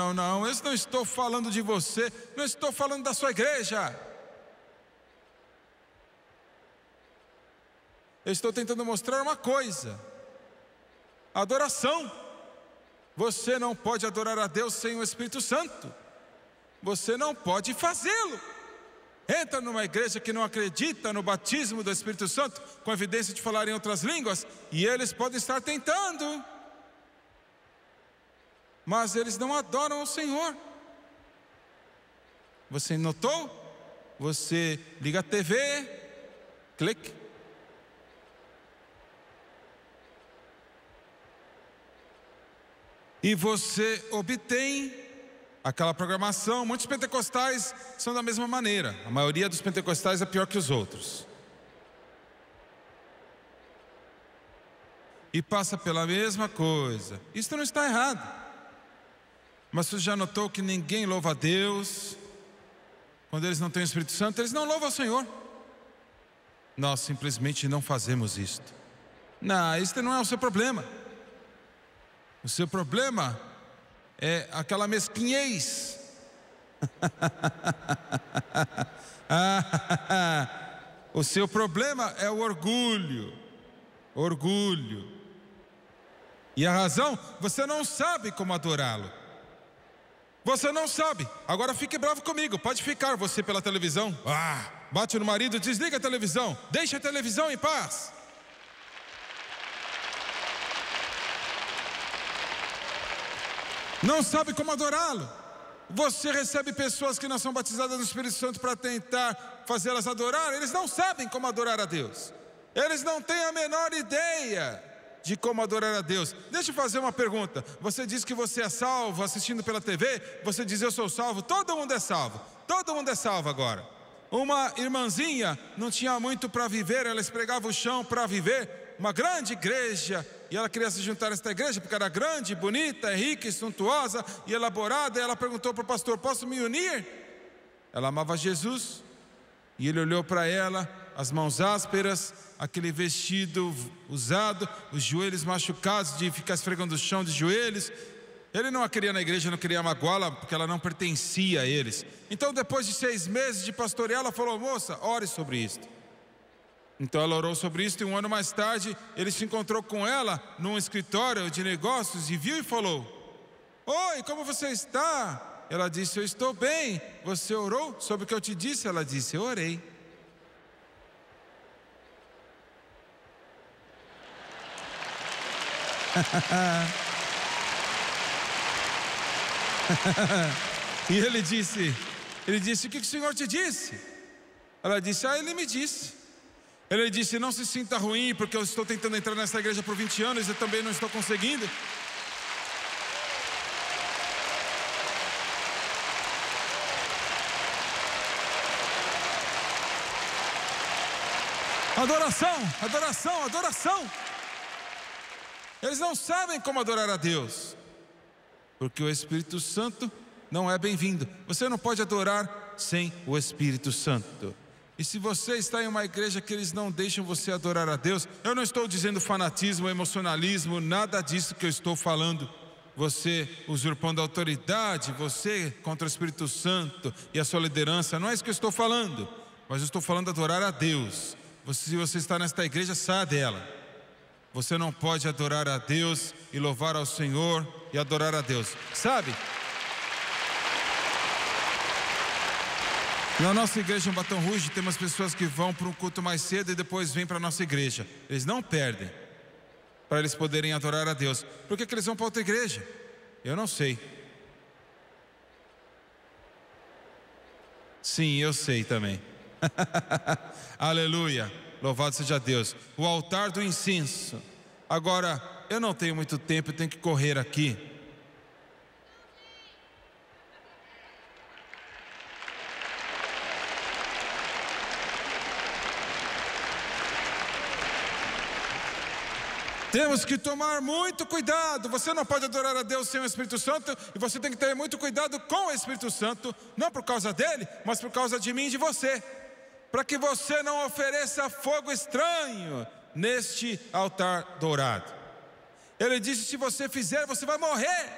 Speaker 1: não estou falando de você, não estou falando da sua igreja. Eu estou tentando mostrar uma coisa: adoração. Você não pode adorar a Deus sem o Espírito Santo. você não pode fazê-lo. Entra numa igreja que não acredita no batismo do Espírito Santo, com evidência de falar em outras línguas, e eles podem estar tentando, mas eles não adoram o Senhor. Você notou? Você liga a TV, clique. E você obtém aquela programação. Muitos pentecostais são da mesma maneira. A maioria dos pentecostais é pior que os outros. E passa pela mesma coisa. Isso não está errado. Mas você já notou que ninguém louva a Deus? Quando eles não têm o Espírito Santo, eles não louvam o Senhor. Nós simplesmente não fazemos isto. Não, este não é o seu problema. O seu problema é aquela mesquinhez. O seu problema é o orgulho. Orgulho. E a razão, você não sabe como adorá-lo. Você não sabe. Agora fique bravo comigo. Pode ficar você pela televisão. Bate no marido, desliga a televisão. Deixa a televisão em paz. Não sabe como adorá-lo. Você recebe pessoas que não são batizadas no Espírito Santo para tentar fazê-las adorar. Eles não sabem como adorar a Deus. Eles não têm a menor ideia de como adorar a Deus. Deixa eu fazer uma pergunta. Você diz que você é salvo assistindo pela TV. Você diz eu sou salvo. Todo mundo é salvo. Todo mundo é salvo agora. Uma irmãzinha não tinha muito para viver. Ela esfregava o chão para viver. Uma grande igreja. E ela queria se juntar a esta igreja porque era grande, bonita, rica, suntuosa e elaborada. E ela perguntou para o pastor: posso me unir? Ela amava Jesus. E ele olhou para ela, as mãos ásperas, aquele vestido usado, os joelhos machucados de ficar esfregando o chão de joelhos. Ele não a queria na igreja, não queria magoá-la, porque ela não pertencia a eles. Então, depois de 6 meses de pastorear, ela falou: moça, ore sobre isto. Então ela orou sobre isso, e 1 ano mais tarde ele se encontrou com ela num escritório de negócios e viu e falou: oi, como você está? Ela disse: eu estou bem. Você orou sobre o que eu te disse? Ela disse: eu orei. E ele disse: o que o Senhor te disse? Ela disse: ele me disse. Ele disse: não se sinta ruim, porque eu estou tentando entrar nessa igreja por 20 anos e eu também não estou conseguindo. Adoração, adoração, adoração. Eles não sabem como adorar a Deus, porque o Espírito Santo não é bem-vindo. Você não pode adorar sem o Espírito Santo. E se você está em uma igreja que eles não deixam você adorar a Deus, eu não estou dizendo fanatismo, emocionalismo, nada disso que eu estou falando. Você usurpando a autoridade, você contra o Espírito Santo e a sua liderança, não é isso que eu estou falando. Mas eu estou falando de adorar a Deus. Se você está nesta igreja, saia dela. Você não pode adorar a Deus e louvar ao Senhor e adorar a Deus. Sabe? Na nossa igreja em Baton Rouge, tem umas pessoas que vão para um culto mais cedo e depois vêm para a nossa igreja. Eles não perdem, para eles poderem adorar a Deus. Por que eles vão para outra igreja? Eu não sei. Sim, eu sei também. Aleluia, louvado seja Deus. O altar do incenso. Agora, eu não tenho muito tempo, eu tenho que correr aqui. Temos que tomar muito cuidado. Você não pode adorar a Deus sem o Espírito Santo. E você tem que ter muito cuidado com o Espírito Santo. Não por causa dele, mas por causa de mim e de você. Para que você não ofereça fogo estranho neste altar dourado. Ele disse: se você fizer, você vai morrer.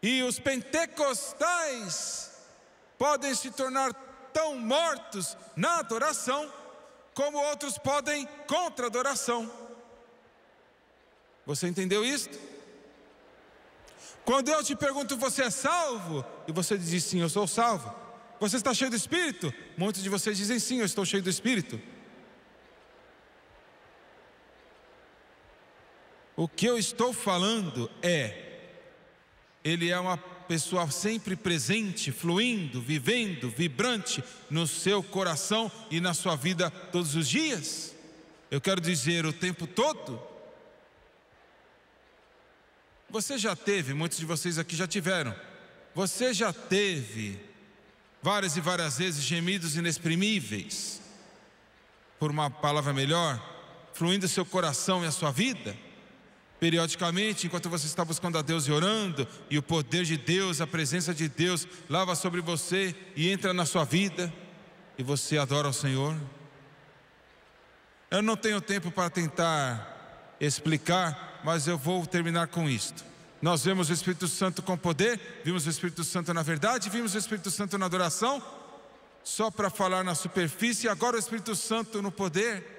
Speaker 1: E os pentecostais podem se tornar tão mortos na adoração como outros podem contra a adoração. Você entendeu isto? Quando eu te pergunto, você é salvo? E você diz sim, eu sou salvo. Você está cheio do Espírito? Muitos de vocês dizem sim, eu estou cheio do Espírito. O que eu estou falando ele é uma pessoa sempre presente, fluindo, vivendo, vibrante no seu coração e na sua vida todos os dias. Eu quero dizer, o tempo todo. Você já teve, muitos de vocês aqui já tiveram, você já teve várias e várias vezes gemidos inexprimíveis, por uma palavra melhor, fluindo o seu coração e a sua vida? Periodicamente, enquanto você está buscando a Deus e orando, e o poder de Deus, a presença de Deus lava sobre você e entra na sua vida, e você adora ao Senhor. Eu não tenho tempo para tentar explicar, mas eu vou terminar com isto. Nós vemos o Espírito Santo com poder, vimos o Espírito Santo na verdade, vimos o Espírito Santo na adoração, só para falar na superfície. Agora o Espírito Santo no poder.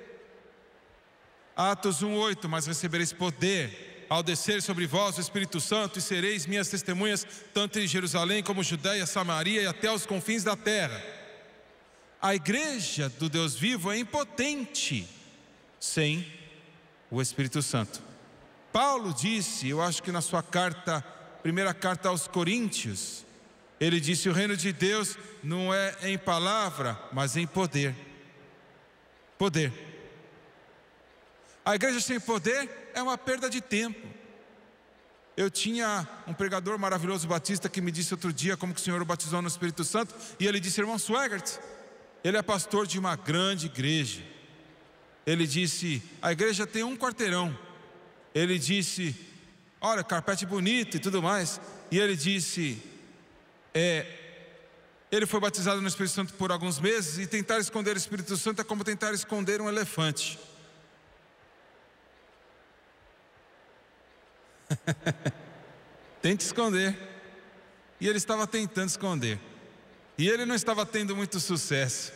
Speaker 1: Atos 1:8, mas recebereis poder ao descer sobre vós o Espírito Santo, e sereis minhas testemunhas, tanto em Jerusalém como Judeia, Samaria e até os confins da terra. A igreja do Deus vivo é impotente sem o Espírito Santo. Paulo disse, eu acho que na sua carta, primeira carta aos Coríntios, ele disse: o reino de Deus não é em palavra, mas em poder. Poder. A igreja sem poder é uma perda de tempo. Eu tinha um pregador maravilhoso batista que me disse outro dia como que o Senhor o batizou no Espírito Santo, e ele disse: irmão Swegert, ele é pastor de uma grande igreja. Ele disse: a igreja tem um quarteirão. Ele disse: olha, carpete bonito e tudo mais. E ele disse: ele foi batizado no Espírito Santo por alguns meses, e tentar esconder o Espírito Santo é como tentar esconder um elefante. Tente esconder. E ele estava tentando esconder, e ele não estava tendo muito sucesso.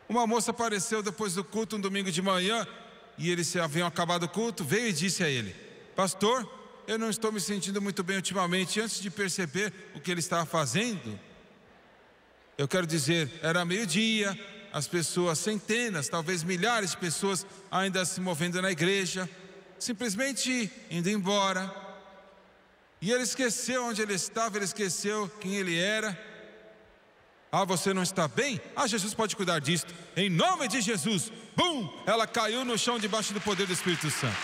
Speaker 1: Uma moça apareceu depois do culto, um domingo de manhã, e eles se haviam acabado o culto, veio e disse a ele: pastor, eu não estou me sentindo muito bem ultimamente. Antes de perceber o que ele estava fazendo, eu quero dizer, era meio-dia, as pessoas, centenas, talvez milhares de pessoas ainda se movendo na igreja, simplesmente indo embora. E ele esqueceu onde ele estava, ele esqueceu quem ele era. Ah, você não está bem? Ah, Jesus pode cuidar disto. Em nome de Jesus, bum! Ela caiu no chão debaixo do poder do Espírito Santo.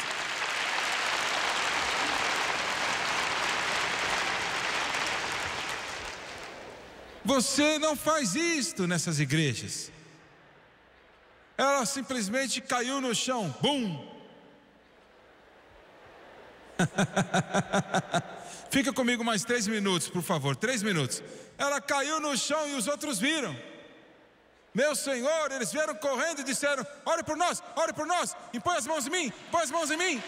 Speaker 1: Você não faz isto nessas igrejas. Ela simplesmente caiu no chão, bum! Fica comigo mais 3 minutos, por favor, 3 minutos. Ela caiu no chão e os outros viram. Meu Senhor, eles vieram correndo e disseram: ore por nós, impõe as mãos em mim, põe as mãos em mim.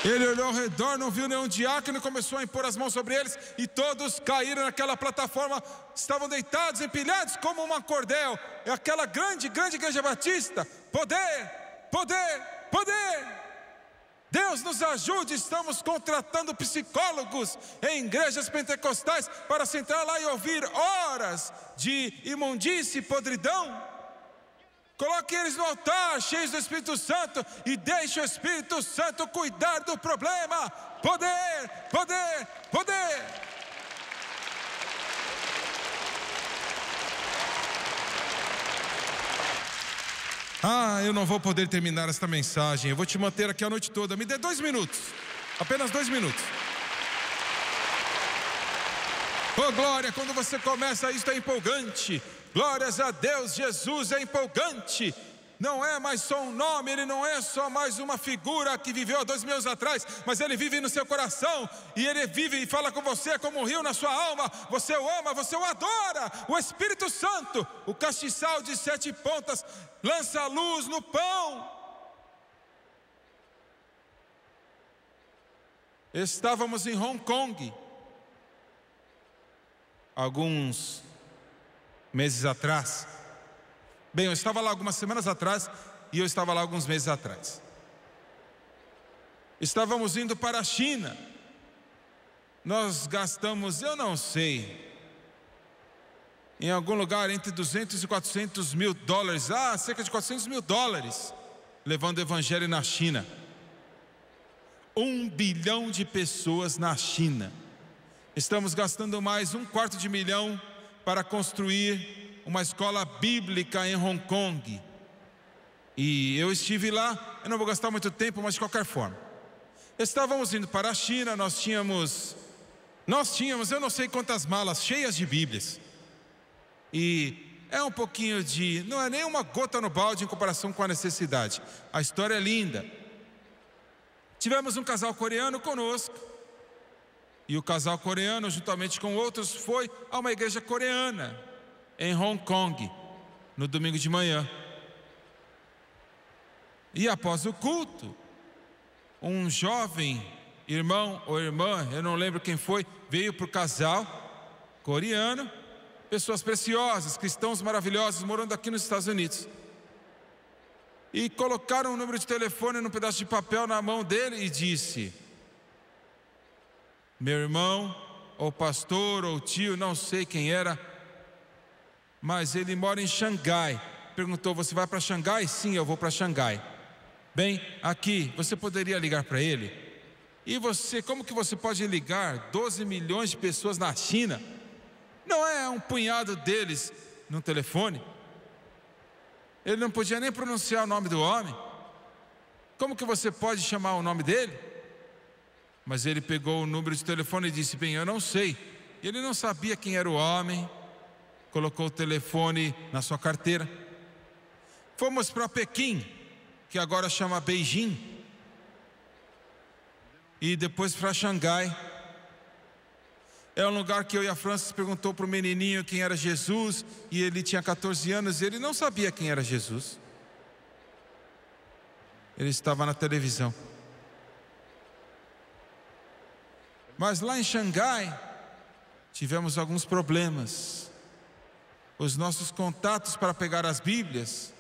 Speaker 1: Ele olhou ao redor, não viu nenhum diácono, começou a impor as mãos sobre eles, e todos caíram naquela plataforma, estavam deitados, empilhados como uma cordel. É aquela grande igreja batista. Poder, poder, poder. Deus nos ajude. Estamos contratando psicólogos em igrejas pentecostais para sentar lá e ouvir horas de imundície e podridão. Coloque eles no altar, cheios do Espírito Santo, e deixe o Espírito Santo cuidar do problema. Poder, poder, poder. Ah, eu não vou poder terminar esta mensagem. Eu vou te manter aqui a noite toda. Me dê 2 minutos, apenas 2 minutos. Oh glória, quando você começa, isto é empolgante. Glórias a Deus, Jesus é empolgante. Não é mais só um nome, Ele não é só mais uma figura que viveu há 2000 anos atrás, mas Ele vive no seu coração, e Ele vive e fala com você como um rio na sua alma. Você o ama, você o adora. O Espírito Santo, o castiçal de 7 pontas, lança a luz no pão. Estávamos em Hong Kong alguns meses atrás. Bem, eu estava lá algumas semanas atrás, e eu estava lá alguns meses atrás. Estávamos indo para a China. Nós gastamos, eu não sei, em algum lugar entre 200 e 400 mil dólares, cerca de 400 mil dólares, levando o evangelho na China. 1 bilhão de pessoas na China. Estamos gastando mais $250 mil para construir uma escola bíblica em Hong Kong. E eu estive lá, eu não vou gastar muito tempo, mas de qualquer forma. Estávamos indo para a China, nós tínhamos, eu não sei quantas malas cheias de Bíblias. E é um pouquinho não é nem uma gota no balde em comparação com a necessidade. A história é linda. Tivemos um casal coreano conosco. E o casal coreano, juntamente com outros, foi a uma igreja coreana em Hong Kong, no domingo de manhã. E após o culto, um jovem irmão ou irmã, eu não lembro quem foi, veio para o casal coreano, pessoas preciosas, cristãos maravilhosos, morando aqui nos Estados Unidos. E colocaram um número de telefone num pedaço de papel na mão dele e disse: meu irmão, ou pastor, ou tio, não sei quem era, mas ele mora em Xangai. Perguntou: você vai para Xangai? Sim, eu vou para Xangai. Bem, aqui, você poderia ligar para ele? E você, como que você pode ligar 12 milhões de pessoas na China? Não é um punhado deles no telefone? Ele não podia nem pronunciar o nome do homem. Como que você pode chamar o nome dele? Mas ele pegou o número de telefone e disse: bem, eu não sei. Ele não sabia quem era o homem. Colocou o telefone na sua carteira. Fomos para Pequim, que agora chama Beijing, e depois para Xangai. É um lugar que eu e a Francis perguntou para o menininho quem era Jesus, e ele tinha 14 anos e ele não sabia quem era Jesus. Ele estava na televisão. Mas lá em Xangai tivemos alguns problemas. Os nossos contatos para pegar as Bíblias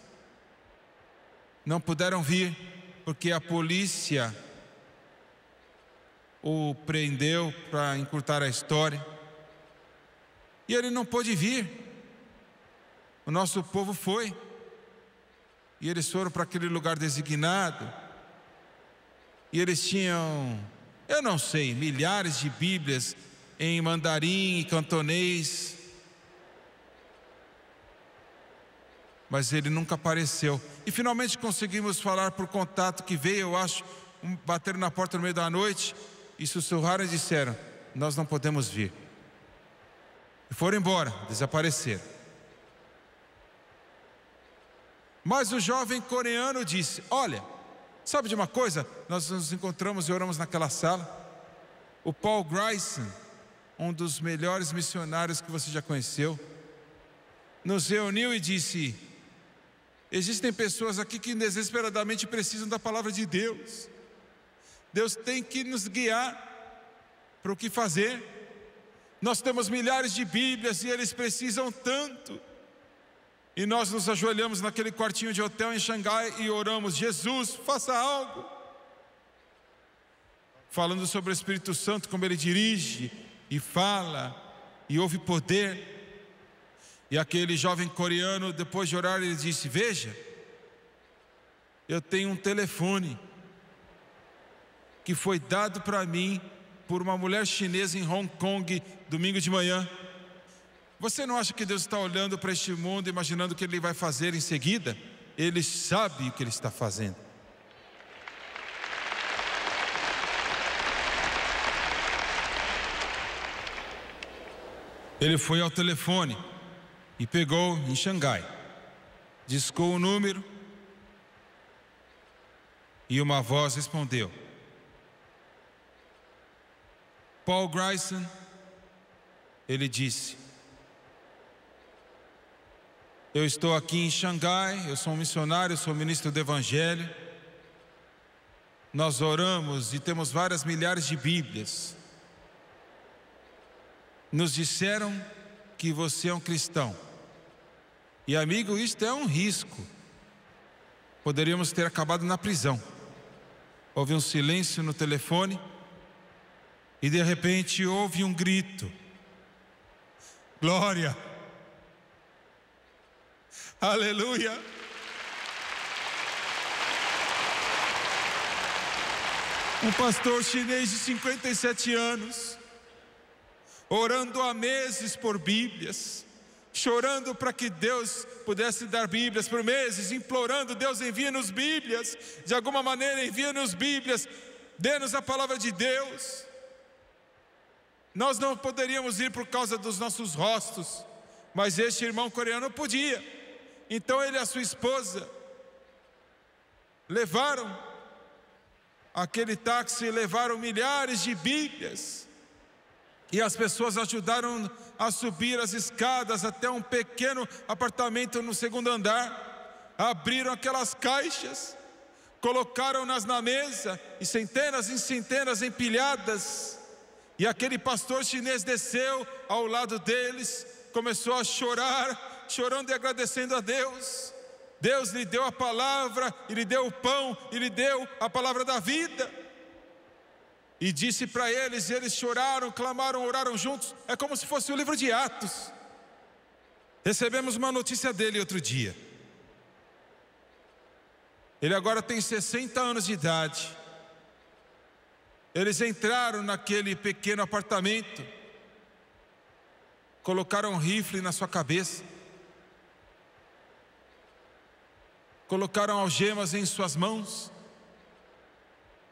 Speaker 1: não puderam vir, porque a polícia o prendeu para encurtar a história. E ele não pôde vir. O nosso povo foi. E eles foram para aquele lugar designado. E eles tinham, eu não sei, milhares de Bíblias em mandarim e cantonês. Mas ele nunca apareceu. E finalmente conseguimos falar por contato que veio, eu acho, bateram na porta no meio da noite e sussurraram e disseram: nós não podemos vir. E foram embora, desapareceram. Mas o jovem coreano disse: olha, sabe de uma coisa? Nós nos encontramos e oramos naquela sala. O Paul Grayson, um dos melhores missionários que você já conheceu, nos reuniu e disse: existem pessoas aqui que desesperadamente precisam da palavra de Deus. Deus tem que nos guiar para o que fazer. Nós temos milhares de Bíblias e eles precisam tanto. E nós nos ajoelhamos naquele quartinho de hotel em Xangai e oramos: Jesus, faça algo. Falando sobre o Espírito Santo, como ele dirige e fala e ouve poder. E aquele jovem coreano, depois de orar, ele disse: veja, eu tenho um telefone que foi dado para mim por uma mulher chinesa em Hong Kong, domingo de manhã. Você não acha que Deus está olhando para este mundo, imaginando o que Ele vai fazer em seguida? Ele sabe o que Ele está fazendo. Ele foi ao telefone e pegou em Xangai, discou o número e uma voz respondeu: Paul Grayson. Ele disse: eu estou aqui em Xangai, eu sou um missionário, eu sou ministro do Evangelho. Nós oramos e temos várias milhares de Bíblias. Nos disseram que você é um cristão. E amigo, isto é um risco, poderíamos ter acabado na prisão. Houve um silêncio no telefone e de repente houve um grito: glória, aleluia. Um pastor chinês de 57 anos, orando há meses por Bíblias, chorando para que Deus pudesse dar Bíblias por meses, implorando: Deus, envia-nos Bíblias, de alguma maneira envia-nos Bíblias, dê-nos a palavra de Deus. Nós não poderíamos ir por causa dos nossos rostos, mas este irmão coreano podia. Então ele e a sua esposa levaram aquele táxi, levaram milhares de Bíblias, e as pessoas ajudaram a subir as escadas até um pequeno apartamento no segundo andar. Abriram aquelas caixas, colocaram-nas na mesa, e centenas empilhadas. E aquele pastor chinês desceu ao lado deles, começou a chorar, chorando e agradecendo a Deus. Deus lhe deu a palavra, e lhe deu o pão, e lhe deu a palavra da vida. E disse para eles, e eles choraram, clamaram, oraram juntos. É como se fosse o livro de Atos. Recebemos uma notícia dele outro dia. Ele agora tem 60 anos de idade. Eles entraram naquele pequeno apartamento, colocaram um rifle na sua cabeça, colocaram algemas em suas mãos,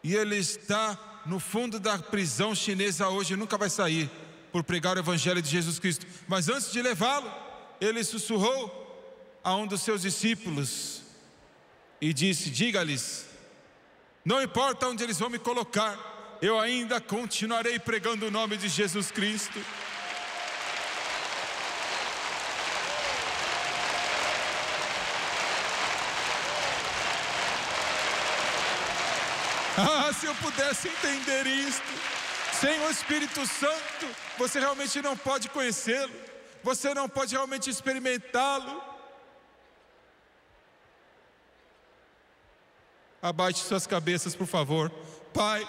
Speaker 1: e ele está no fundo da prisão chinesa hoje, nunca vai sair, por pregar o Evangelho de Jesus Cristo. Mas antes de levá-lo, ele sussurrou a um dos seus discípulos e disse: diga-lhes, não importa onde eles vão me colocar, eu ainda continuarei pregando o nome de Jesus Cristo. Ah, se eu pudesse entender isto. Sem o Espírito Santo, você realmente não pode conhecê-lo, você não pode realmente experimentá-lo. Abaixe suas cabeças, por favor. Pai,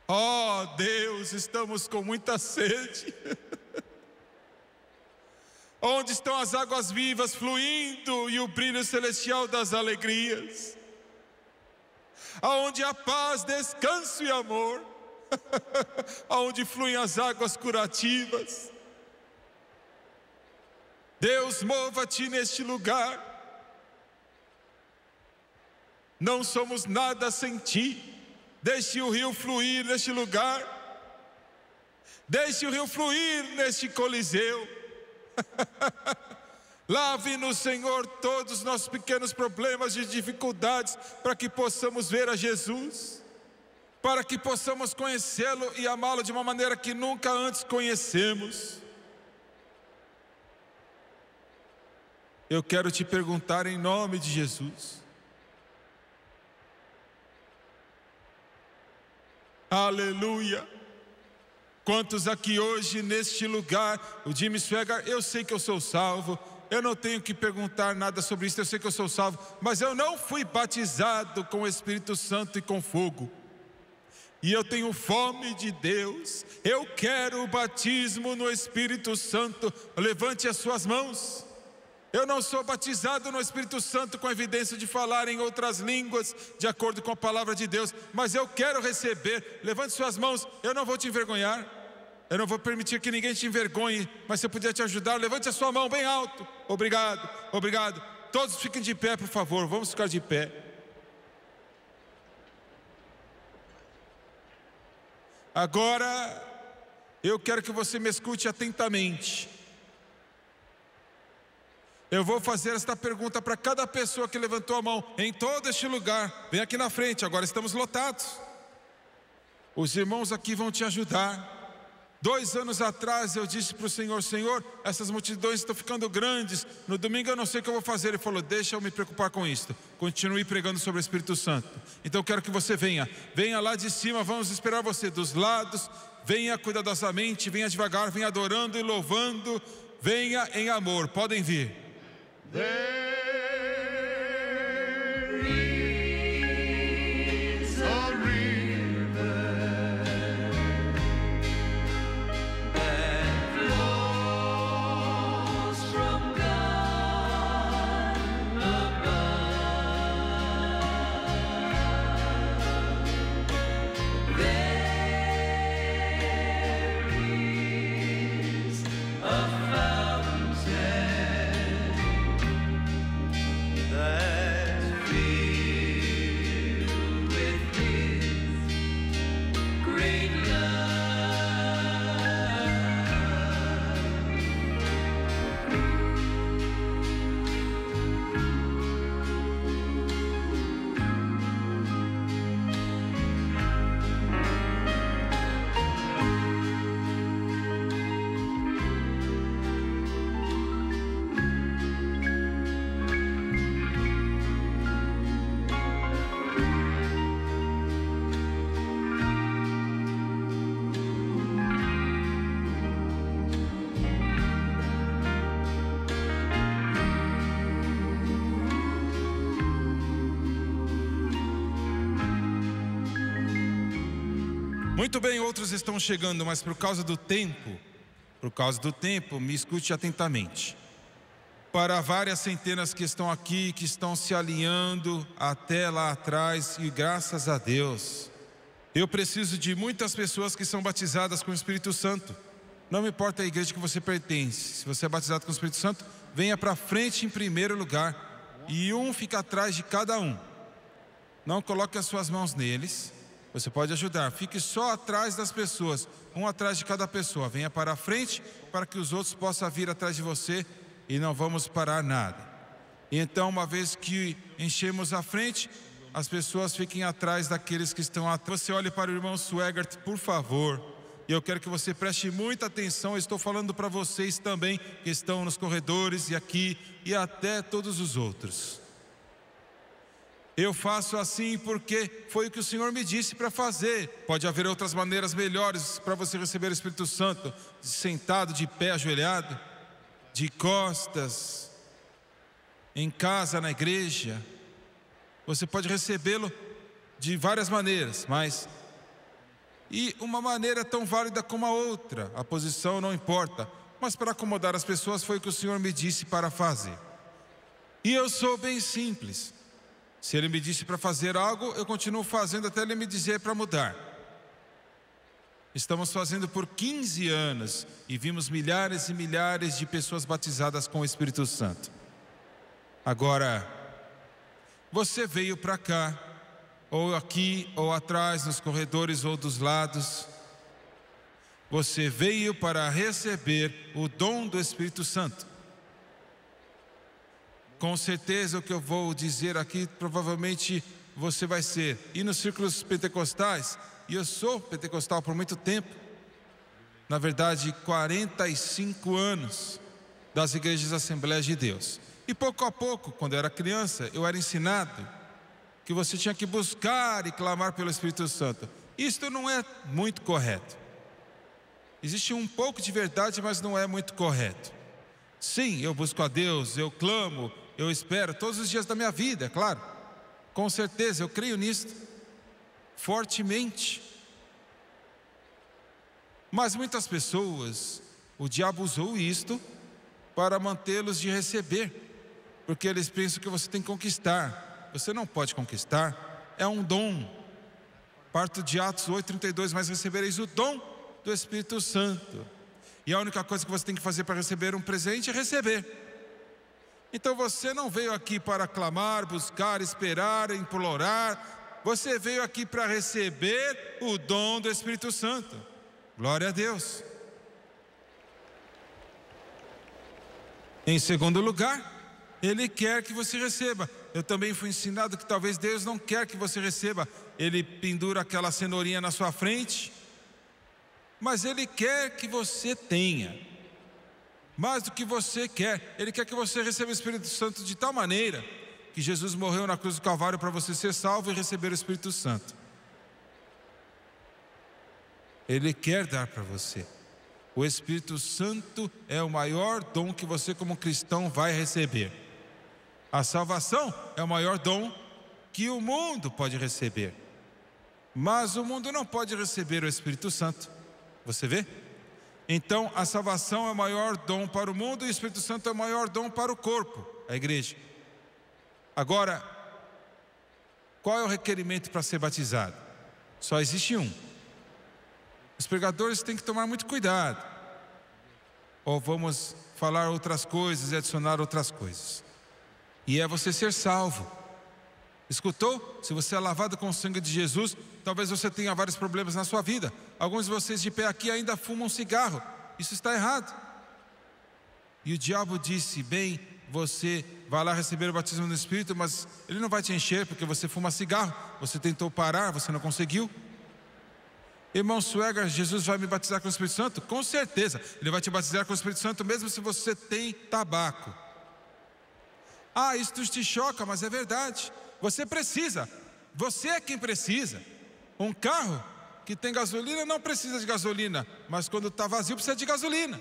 Speaker 1: ó Deus, estamos com muita sede. Onde estão as águas vivas fluindo e o brilho celestial das alegrias? Aonde há paz, descanso e amor? Aonde fluem as águas curativas? Deus, mova-te neste lugar. Não somos nada sem ti. Deixe o rio fluir neste lugar. Deixe o rio fluir neste coliseu. Lave-nos, Senhor, todos os nossos pequenos problemas e dificuldades, para que possamos ver a Jesus, para que possamos conhecê-lo e amá-lo de uma maneira que nunca antes conhecemos. Eu quero te perguntar em nome de Jesus. Aleluia. Quantos aqui hoje neste lugar, o Jimmy Swagger, eu sei que eu sou salvo, eu não tenho que perguntar nada sobre isso, eu sei que eu sou salvo, mas eu não fui batizado com o Espírito Santo e com fogo. E eu tenho fome de Deus, eu quero o batismo no Espírito Santo. Levante as suas mãos. Eu não sou batizado no Espírito Santo com evidência de falar em outras línguas, de acordo com a palavra de Deus, mas eu quero receber. Levante suas mãos, eu não vou te envergonhar, eu não vou permitir que ninguém te envergonhe, mas se eu puder te ajudar, levante a sua mão bem alto. Obrigado, obrigado. Todos fiquem de pé, por favor, vamos ficar de pé. Agora, eu quero que você me escute atentamente. Eu vou fazer esta pergunta para cada pessoa que levantou a mão em todo este lugar. Vem aqui na frente, agora estamos lotados. Os irmãos aqui vão te ajudar. 2 anos atrás eu disse para o Senhor: Senhor, essas multidões estão ficando grandes, no domingo eu não sei o que eu vou fazer. Ele falou: deixa eu me preocupar com isto, continue pregando sobre o Espírito Santo. Então eu quero que você venha lá de cima, vamos esperar você dos lados. Venha cuidadosamente, venha devagar, venha adorando e louvando. venha em amor. Podem vir. Muito bem, outros estão chegando, mas por causa do tempo, me escute atentamente. Para várias centenas que estão aqui, que estão se alinhando até lá atrás, e graças a Deus, eu preciso de muitas pessoas que são batizadas com o Espírito Santo. Não me importa a igreja que você pertence, se você é batizado com o Espírito Santo, venha para frente em primeiro lugar, e um fica atrás de cada um. Não coloque as suas mãos neles. Você pode ajudar, fique só atrás das pessoas, um atrás de cada pessoa. Venha para a frente para que os outros possam vir atrás de você e não vamos parar nada. E então, uma vez que enchemos a frente, as pessoas fiquem atrás daqueles que estão atrás. Você olhe para o irmão Swegert, por favor. E eu quero que você preste muita atenção. Eu estou falando para vocês também que estão nos corredores e aqui e até todos os outros. Eu faço assim porque foi o que o Senhor me disse para fazer. Pode haver outras maneiras melhores para você receber o Espírito Santo, sentado, de pé, ajoelhado, de costas, em casa, na igreja. Você pode recebê-lo de várias maneiras, mas... E uma maneira tão válida como a outra, a posição não importa. Mas para acomodar as pessoas foi o que o Senhor me disse para fazer. E eu sou bem simples. Se Ele me disse para fazer algo, eu continuo fazendo até Ele me dizer para mudar. Estamos fazendo por 15 anos e vimos milhares e milhares de pessoas batizadas com o Espírito Santo. Agora, você veio para cá, ou aqui, ou atrás, nos corredores ou dos lados. Você veio para receber o dom do Espírito Santo. Com certeza o que eu vou dizer aqui, provavelmente você vai ser. E nos círculos pentecostais, e eu sou pentecostal por muito tempo, na verdade 45 anos das igrejas Assembleias de Deus. E pouco a pouco, quando eu era criança, eu era ensinado que você tinha que buscar e clamar pelo Espírito Santo. Isto não é muito correto. Existe um pouco de verdade, mas não é muito correto. Sim, eu busco a Deus, eu clamo, eu espero todos os dias da minha vida, é claro. Com certeza, eu creio nisso fortemente. Mas muitas pessoas, o diabo usou isto para mantê-los de receber, porque eles pensam que você tem que conquistar. Você não pode conquistar, é um dom. Parto de Atos 8:32, mas recebereis o dom do Espírito Santo. E a única coisa que você tem que fazer para receber um presente é receber. Então você não veio aqui para clamar, buscar, esperar, implorar. Você veio aqui para receber o dom do Espírito Santo. Glória a Deus. Em segundo lugar, Ele quer que você receba. Eu também fui ensinado que talvez Deus não quer que você receba. Ele pendura aquela cenourinha na sua frente, mas Ele quer que você tenha. Mais do que você quer, Ele quer que você receba o Espírito Santo de tal maneira que Jesus morreu na cruz do Calvário para você ser salvo e receber o Espírito Santo. Ele quer dar para você. O Espírito Santo é o maior dom que você como cristão vai receber. A salvação é o maior dom que o mundo pode receber. Mas o mundo não pode receber o Espírito Santo. Você vê? Então a salvação é o maior dom para o mundo e o Espírito Santo é o maior dom para o corpo, a igreja. Agora, qual é o requerimento para ser batizado? Só existe um. Os pregadores têm que tomar muito cuidado. Ou vamos falar outras coisas e adicionar outras coisas. E é você ser salvo. Escutou? Se você é lavado com o sangue de Jesus, talvez você tenha vários problemas na sua vida. Alguns de vocês de pé aqui ainda fumam cigarro. Isso está errado. E o diabo disse, bem, você vai lá receber o batismo no Espírito, mas ele não vai te encher porque você fuma cigarro. Você tentou parar, você não conseguiu. Irmão Sueger, Jesus vai me batizar com o Espírito Santo? Com certeza, Ele vai te batizar com o Espírito Santo mesmo se você tem tabaco. Ah, isso te choca, mas é verdade. Você precisa, você é quem precisa. Um carro que tem gasolina não precisa de gasolina, mas quando está vazio precisa de gasolina.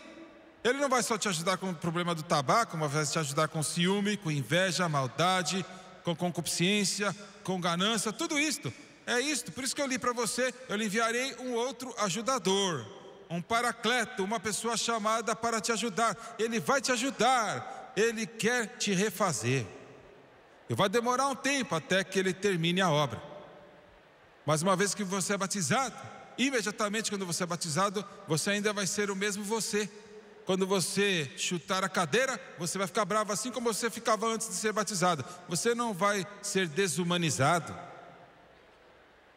Speaker 1: Ele não vai só te ajudar com o problema do tabaco, mas vai te ajudar com ciúme, com inveja, maldade, com concupiscência, com ganância, tudo isto. É isto, por isso que eu li para você, eu lhe enviarei um outro ajudador, um paracleto, uma pessoa chamada para te ajudar. Ele vai te ajudar, ele quer te refazer. E vai demorar um tempo até que ele termine a obra. Mas uma vez que você é batizado, imediatamente quando você é batizado, você ainda vai ser o mesmo você. Quando você chutar a cadeira, você vai ficar bravo assim como você ficava antes de ser batizado. Você não vai ser desumanizado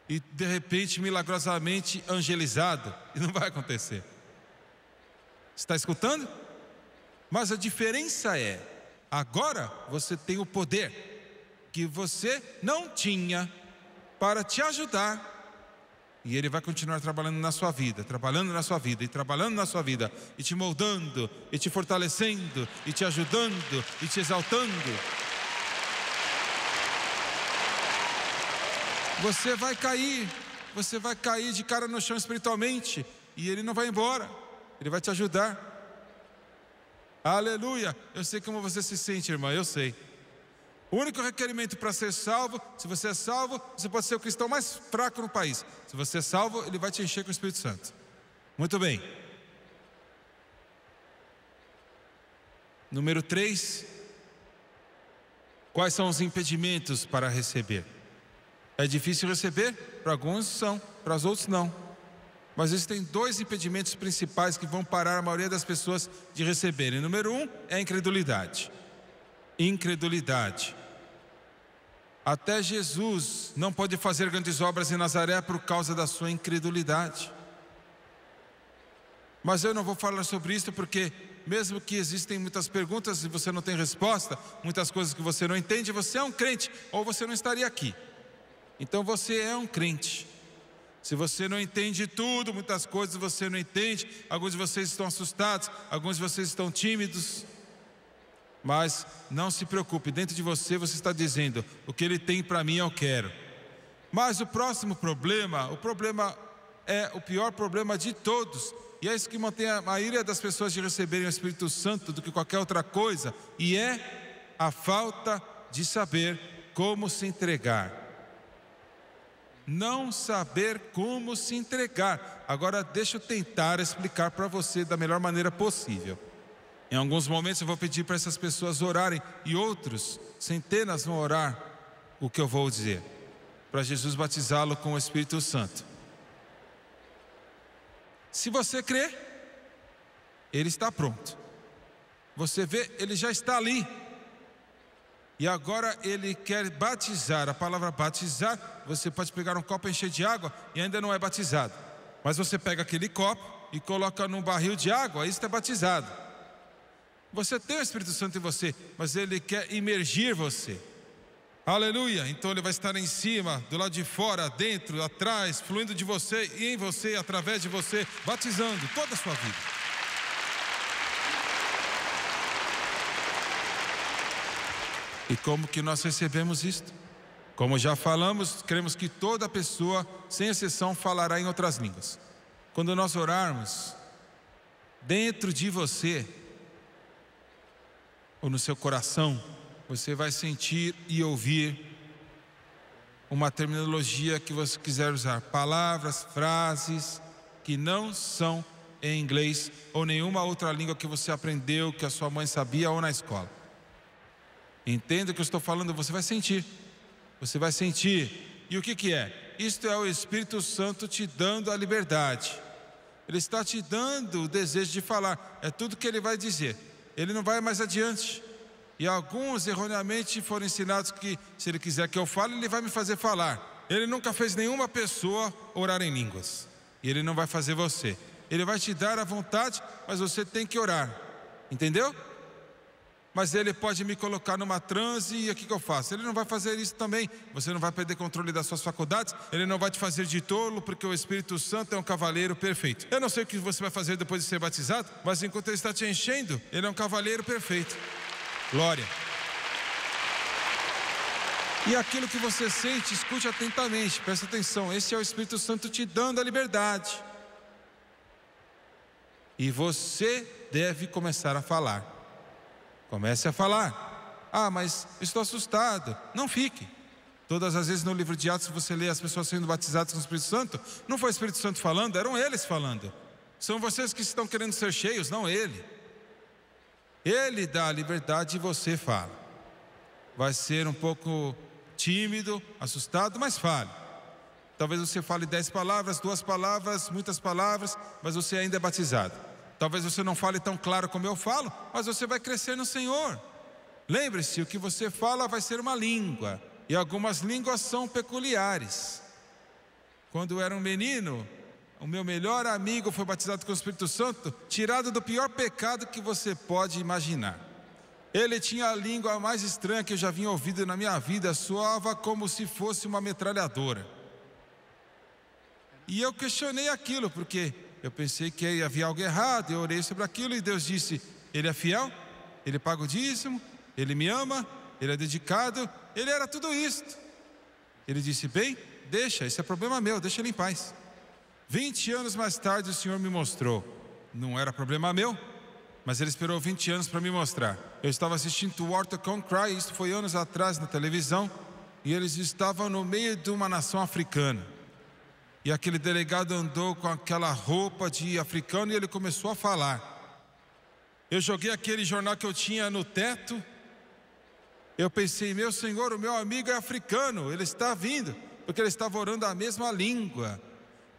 Speaker 1: e de repente, milagrosamente, angelizado. E não vai acontecer. Está escutando? Mas a diferença é, agora você tem o poder que você não tinha para te ajudar. E Ele vai continuar trabalhando na sua vida, trabalhando na sua vida, e trabalhando na sua vida, e te moldando, e te fortalecendo, e te ajudando, e te exaltando. Você vai cair de cara no chão espiritualmente, e Ele não vai embora, Ele vai te ajudar. Aleluia! Eu sei como você se sente, irmã, eu sei. O único requerimento para ser salvo, se você é salvo, você pode ser o cristão mais fraco no país. Se você é salvo, Ele vai te encher com o Espírito Santo. Muito bem. Número 3. Quais são os impedimentos para receber? É difícil receber? Para alguns são, para os outros não. Mas existem 2 impedimentos principais que vão parar a maioria das pessoas de receberem. Número 1 é a incredulidade. Incredulidade. Até Jesus não pode fazer grandes obras em Nazaré por causa da sua incredulidade. Mas eu não vou falar sobre isso porque mesmo que existem muitas perguntas e você não tem resposta, muitas coisas que você não entende, você é um crente ou você não estaria aqui. Então você é um crente. Se você não entende tudo, muitas coisas você não entende, alguns de vocês estão assustados, alguns de vocês estão tímidos. Mas não se preocupe, dentro de você está dizendo, o que Ele tem para mim eu quero. Mas o próximo problema, o problema é o pior problema de todos. E é isso que mantém a maioria das pessoas de receberem o Espírito Santo do que qualquer outra coisa. E é a falta de saber como se entregar. Não saber como se entregar. Agora deixa eu tentar explicar para você da melhor maneira possível. Em alguns momentos eu vou pedir para essas pessoas orarem e outros, centenas, vão orar o que eu vou dizer, para Jesus batizá-lo com o Espírito Santo. Se você crê, Ele está pronto. Você vê, Ele já está ali. E agora Ele quer batizar. A palavra batizar, você pode pegar um copo e encher de água e ainda não é batizado. Mas você pega aquele copo e coloca num barril de água, isso é batizado. Você tem o Espírito Santo em você, mas Ele quer imergir você. Aleluia! Então Ele vai estar em cima, do lado de fora, dentro, atrás, fluindo de você e em você, através de você, batizando toda a sua vida. E como que nós recebemos isto? Como já falamos, cremos que toda pessoa, sem exceção, falará em outras línguas. Quando nós orarmos, dentro de você, ou no seu coração, você vai sentir e ouvir uma terminologia que você quiser usar, palavras, frases que não são em inglês ou nenhuma outra língua que você aprendeu, que a sua mãe sabia ou na escola. Entenda o que eu estou falando, você vai sentir. Você vai sentir. E o que é? Isto é o Espírito Santo te dando a liberdade. Ele está te dando o desejo de falar. É tudo que ele vai dizer. Ele não vai mais adiante. E alguns erroneamente foram ensinados que se ele quiser que eu fale, ele vai me fazer falar. Ele nunca fez nenhuma pessoa orar em línguas. E ele não vai fazer você. Ele vai te dar a vontade, mas você tem que orar. Entendeu? Mas ele pode me colocar numa transe e o que eu faço? Ele não vai fazer isso também. Você não vai perder controle das suas faculdades. Ele não vai te fazer de tolo, porque o Espírito Santo é um cavaleiro perfeito. Eu não sei o que você vai fazer depois de ser batizado, mas enquanto ele está te enchendo, ele é um cavaleiro perfeito. Glória. E aquilo que você sente, escute atentamente, presta atenção. Esse é o Espírito Santo te dando a liberdade. E você deve começar a falar. Comece a falar. Ah, mas estou assustado. Não fique. Todas as vezes no livro de Atos você lê as pessoas sendo batizadas com o Espírito Santo. Não foi o Espírito Santo falando, eram eles falando. São vocês que estão querendo ser cheios, não ele. Ele dá a liberdade e você fala. Vai ser um pouco tímido, assustado, mas fale. Talvez você fale 10 palavras, 2 palavras, muitas palavras, mas você ainda é batizado. Talvez você não fale tão claro como eu falo, mas você vai crescer no Senhor. Lembre-se, o que você fala vai ser uma língua. E algumas línguas são peculiares. Quando eu era um menino, o meu melhor amigo foi batizado com o Espírito Santo, tirado do pior pecado que você pode imaginar. Ele tinha a língua mais estranha que eu já havia ouvido na minha vida, soava como se fosse uma metralhadora. E eu questionei aquilo, porque eu pensei que havia algo errado, eu orei sobre aquilo e Deus disse, ele é fiel, ele paga o dízimo, ele me ama, ele é dedicado, ele era tudo isto. Ele disse, bem, deixa, esse é problema meu, deixa ele em paz. 20 anos mais tarde o Senhor me mostrou, não era problema meu, mas ele esperou 20 anos para me mostrar. Eu estava assistindo o Walter Cronkite, isso foi anos atrás na televisão, e eles estavam no meio de uma nação africana. E aquele delegado andou com aquela roupa de africano e ele começou a falar. Eu joguei aquele jornal que eu tinha no teto. Eu pensei, meu Senhor, o meu amigo é africano, ele está vindo, porque ele estava orando a mesma língua.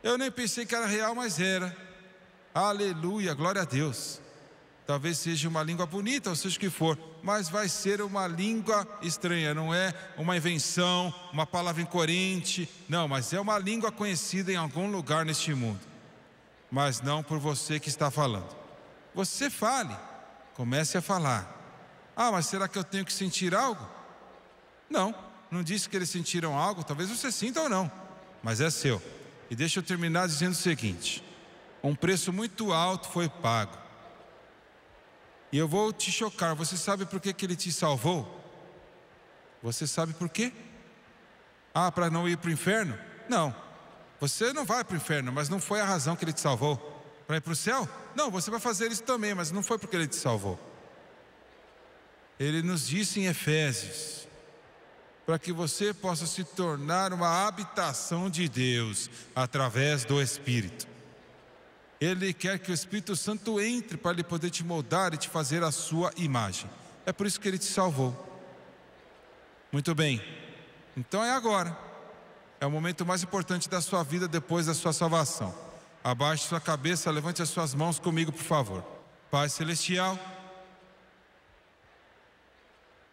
Speaker 1: Eu nem pensei que era real, mas era. Aleluia, glória a Deus. Talvez seja uma língua bonita, ou seja o que for, mas vai ser uma língua estranha, não é uma invenção, uma palavra incoerente, não, mas é uma língua conhecida em algum lugar neste mundo, mas não por você que está falando. Você fale, comece a falar. Ah, mas será que eu tenho que sentir algo? Não, não disse que eles sentiram algo, talvez você sinta ou não, mas é seu. E deixa eu terminar dizendo o seguinte, um preço muito alto foi pago. E eu vou te chocar, você sabe por que ele te salvou? Você sabe por quê? Ah, para não ir para o inferno? Não, você não vai para o inferno, mas não foi a razão que ele te salvou. Para ir para o céu? Não, você vai fazer isso também, mas não foi porque ele te salvou. Ele nos disse em Efésios, para que você possa se tornar uma habitação de Deus, através do Espírito. Ele quer que o Espírito Santo entre para ele poder te moldar e te fazer a sua imagem. É por isso que ele te salvou. Muito bem. Então é agora. É o momento mais importante da sua vida depois da sua salvação. Abaixe sua cabeça, levante as suas mãos comigo, por favor. Pai Celestial.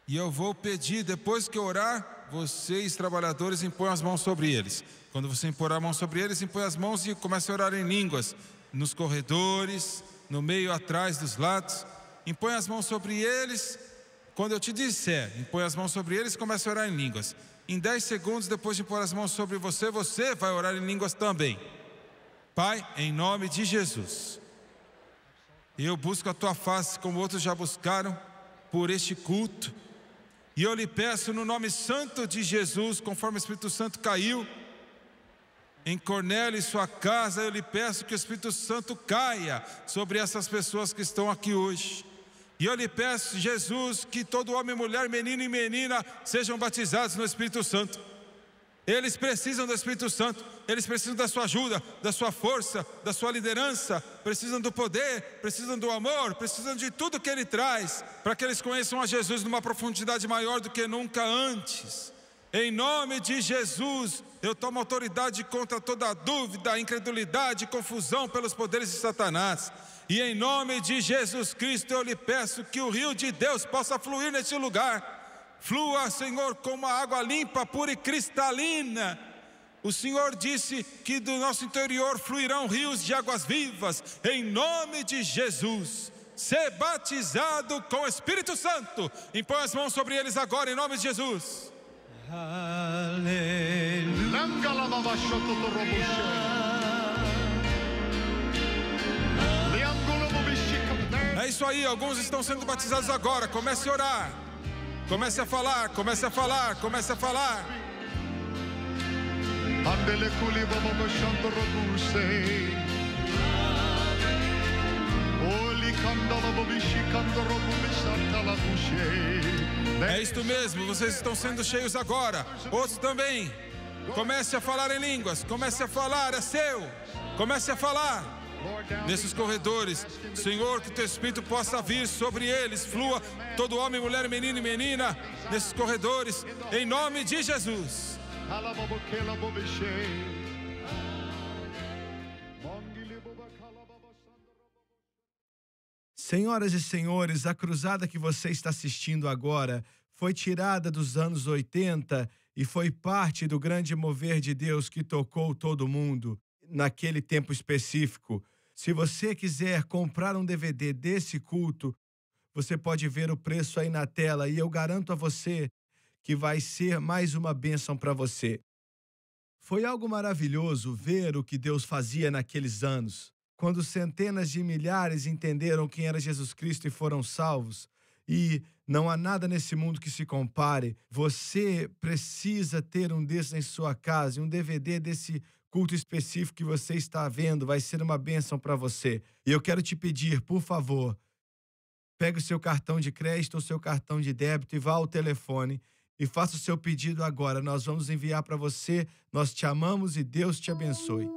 Speaker 1: E eu vou pedir, depois que eu orar, vocês, trabalhadores, impõem as mãos sobre eles. Quando você impor a mão sobre eles, impõe as mãos e comece a orar em línguas. Nos corredores, no meio, atrás, dos lados. Impõe as mãos sobre eles. Quando eu te disser, impõe as mãos sobre eles e comece a orar em línguas. Em 10 segundos, depois de impor as mãos sobre você, você vai orar em línguas também. Pai, em nome de Jesus, eu busco a tua face como outros já buscaram por este culto. E eu lhe peço no nome santo de Jesus, conforme o Espírito Santo caiu em Cornélio e sua casa, eu lhe peço que o Espírito Santo caia sobre essas pessoas que estão aqui hoje. E eu lhe peço, Jesus, que todo homem, mulher, menino e menina sejam batizados no Espírito Santo. Eles precisam do Espírito Santo, eles precisam da sua ajuda, da sua força, da sua liderança, precisam do poder, precisam do amor, precisam de tudo que Ele traz, para que eles conheçam a Jesus numa profundidade maior do que nunca antes. Em nome de Jesus, eu tomo autoridade contra toda dúvida, incredulidade, confusão pelos poderes de Satanás. E em nome de Jesus Cristo eu lhe peço que o rio de Deus possa fluir neste lugar. Flua, Senhor, como uma água limpa, pura e cristalina. O Senhor disse que do nosso interior fluirão rios de águas vivas. Em nome de Jesus, ser batizado com o Espírito Santo. Impõe as mãos sobre eles agora, em nome de Jesus. É isso aí, alguns estão sendo batizados agora. Comece a orar, comece a falar, comece a falar, comece a falar. É isto mesmo, vocês estão sendo cheios agora. Outros também. Comece a falar em línguas, comece a falar, é seu. Comece a falar nesses corredores. Senhor, que teu Espírito possa vir sobre eles. Flua todo homem, mulher, menino e menina nesses corredores, em nome de Jesus.
Speaker 2: Senhoras e senhores, a cruzada que você está assistindo agora foi tirada dos anos 80 e foi parte do grande mover de Deus que tocou todo mundo naquele tempo específico. Se você quiser comprar um DVD desse culto, você pode ver o preço aí na tela e eu garanto a você que vai ser mais uma bênção para você. Foi algo maravilhoso ver o que Deus fazia naqueles anos, quando centenas de milhares entenderam quem era Jesus Cristo e foram salvos. E não há nada nesse mundo que se compare. Você precisa ter um desses em sua casa, um DVD desse culto específico que você está vendo, vai ser uma bênção para você. E eu quero te pedir, por favor, pegue o seu cartão de crédito ou seu cartão de débito e vá ao telefone e faça o seu pedido agora. Nós vamos enviar para você. Nós te amamos e Deus te abençoe.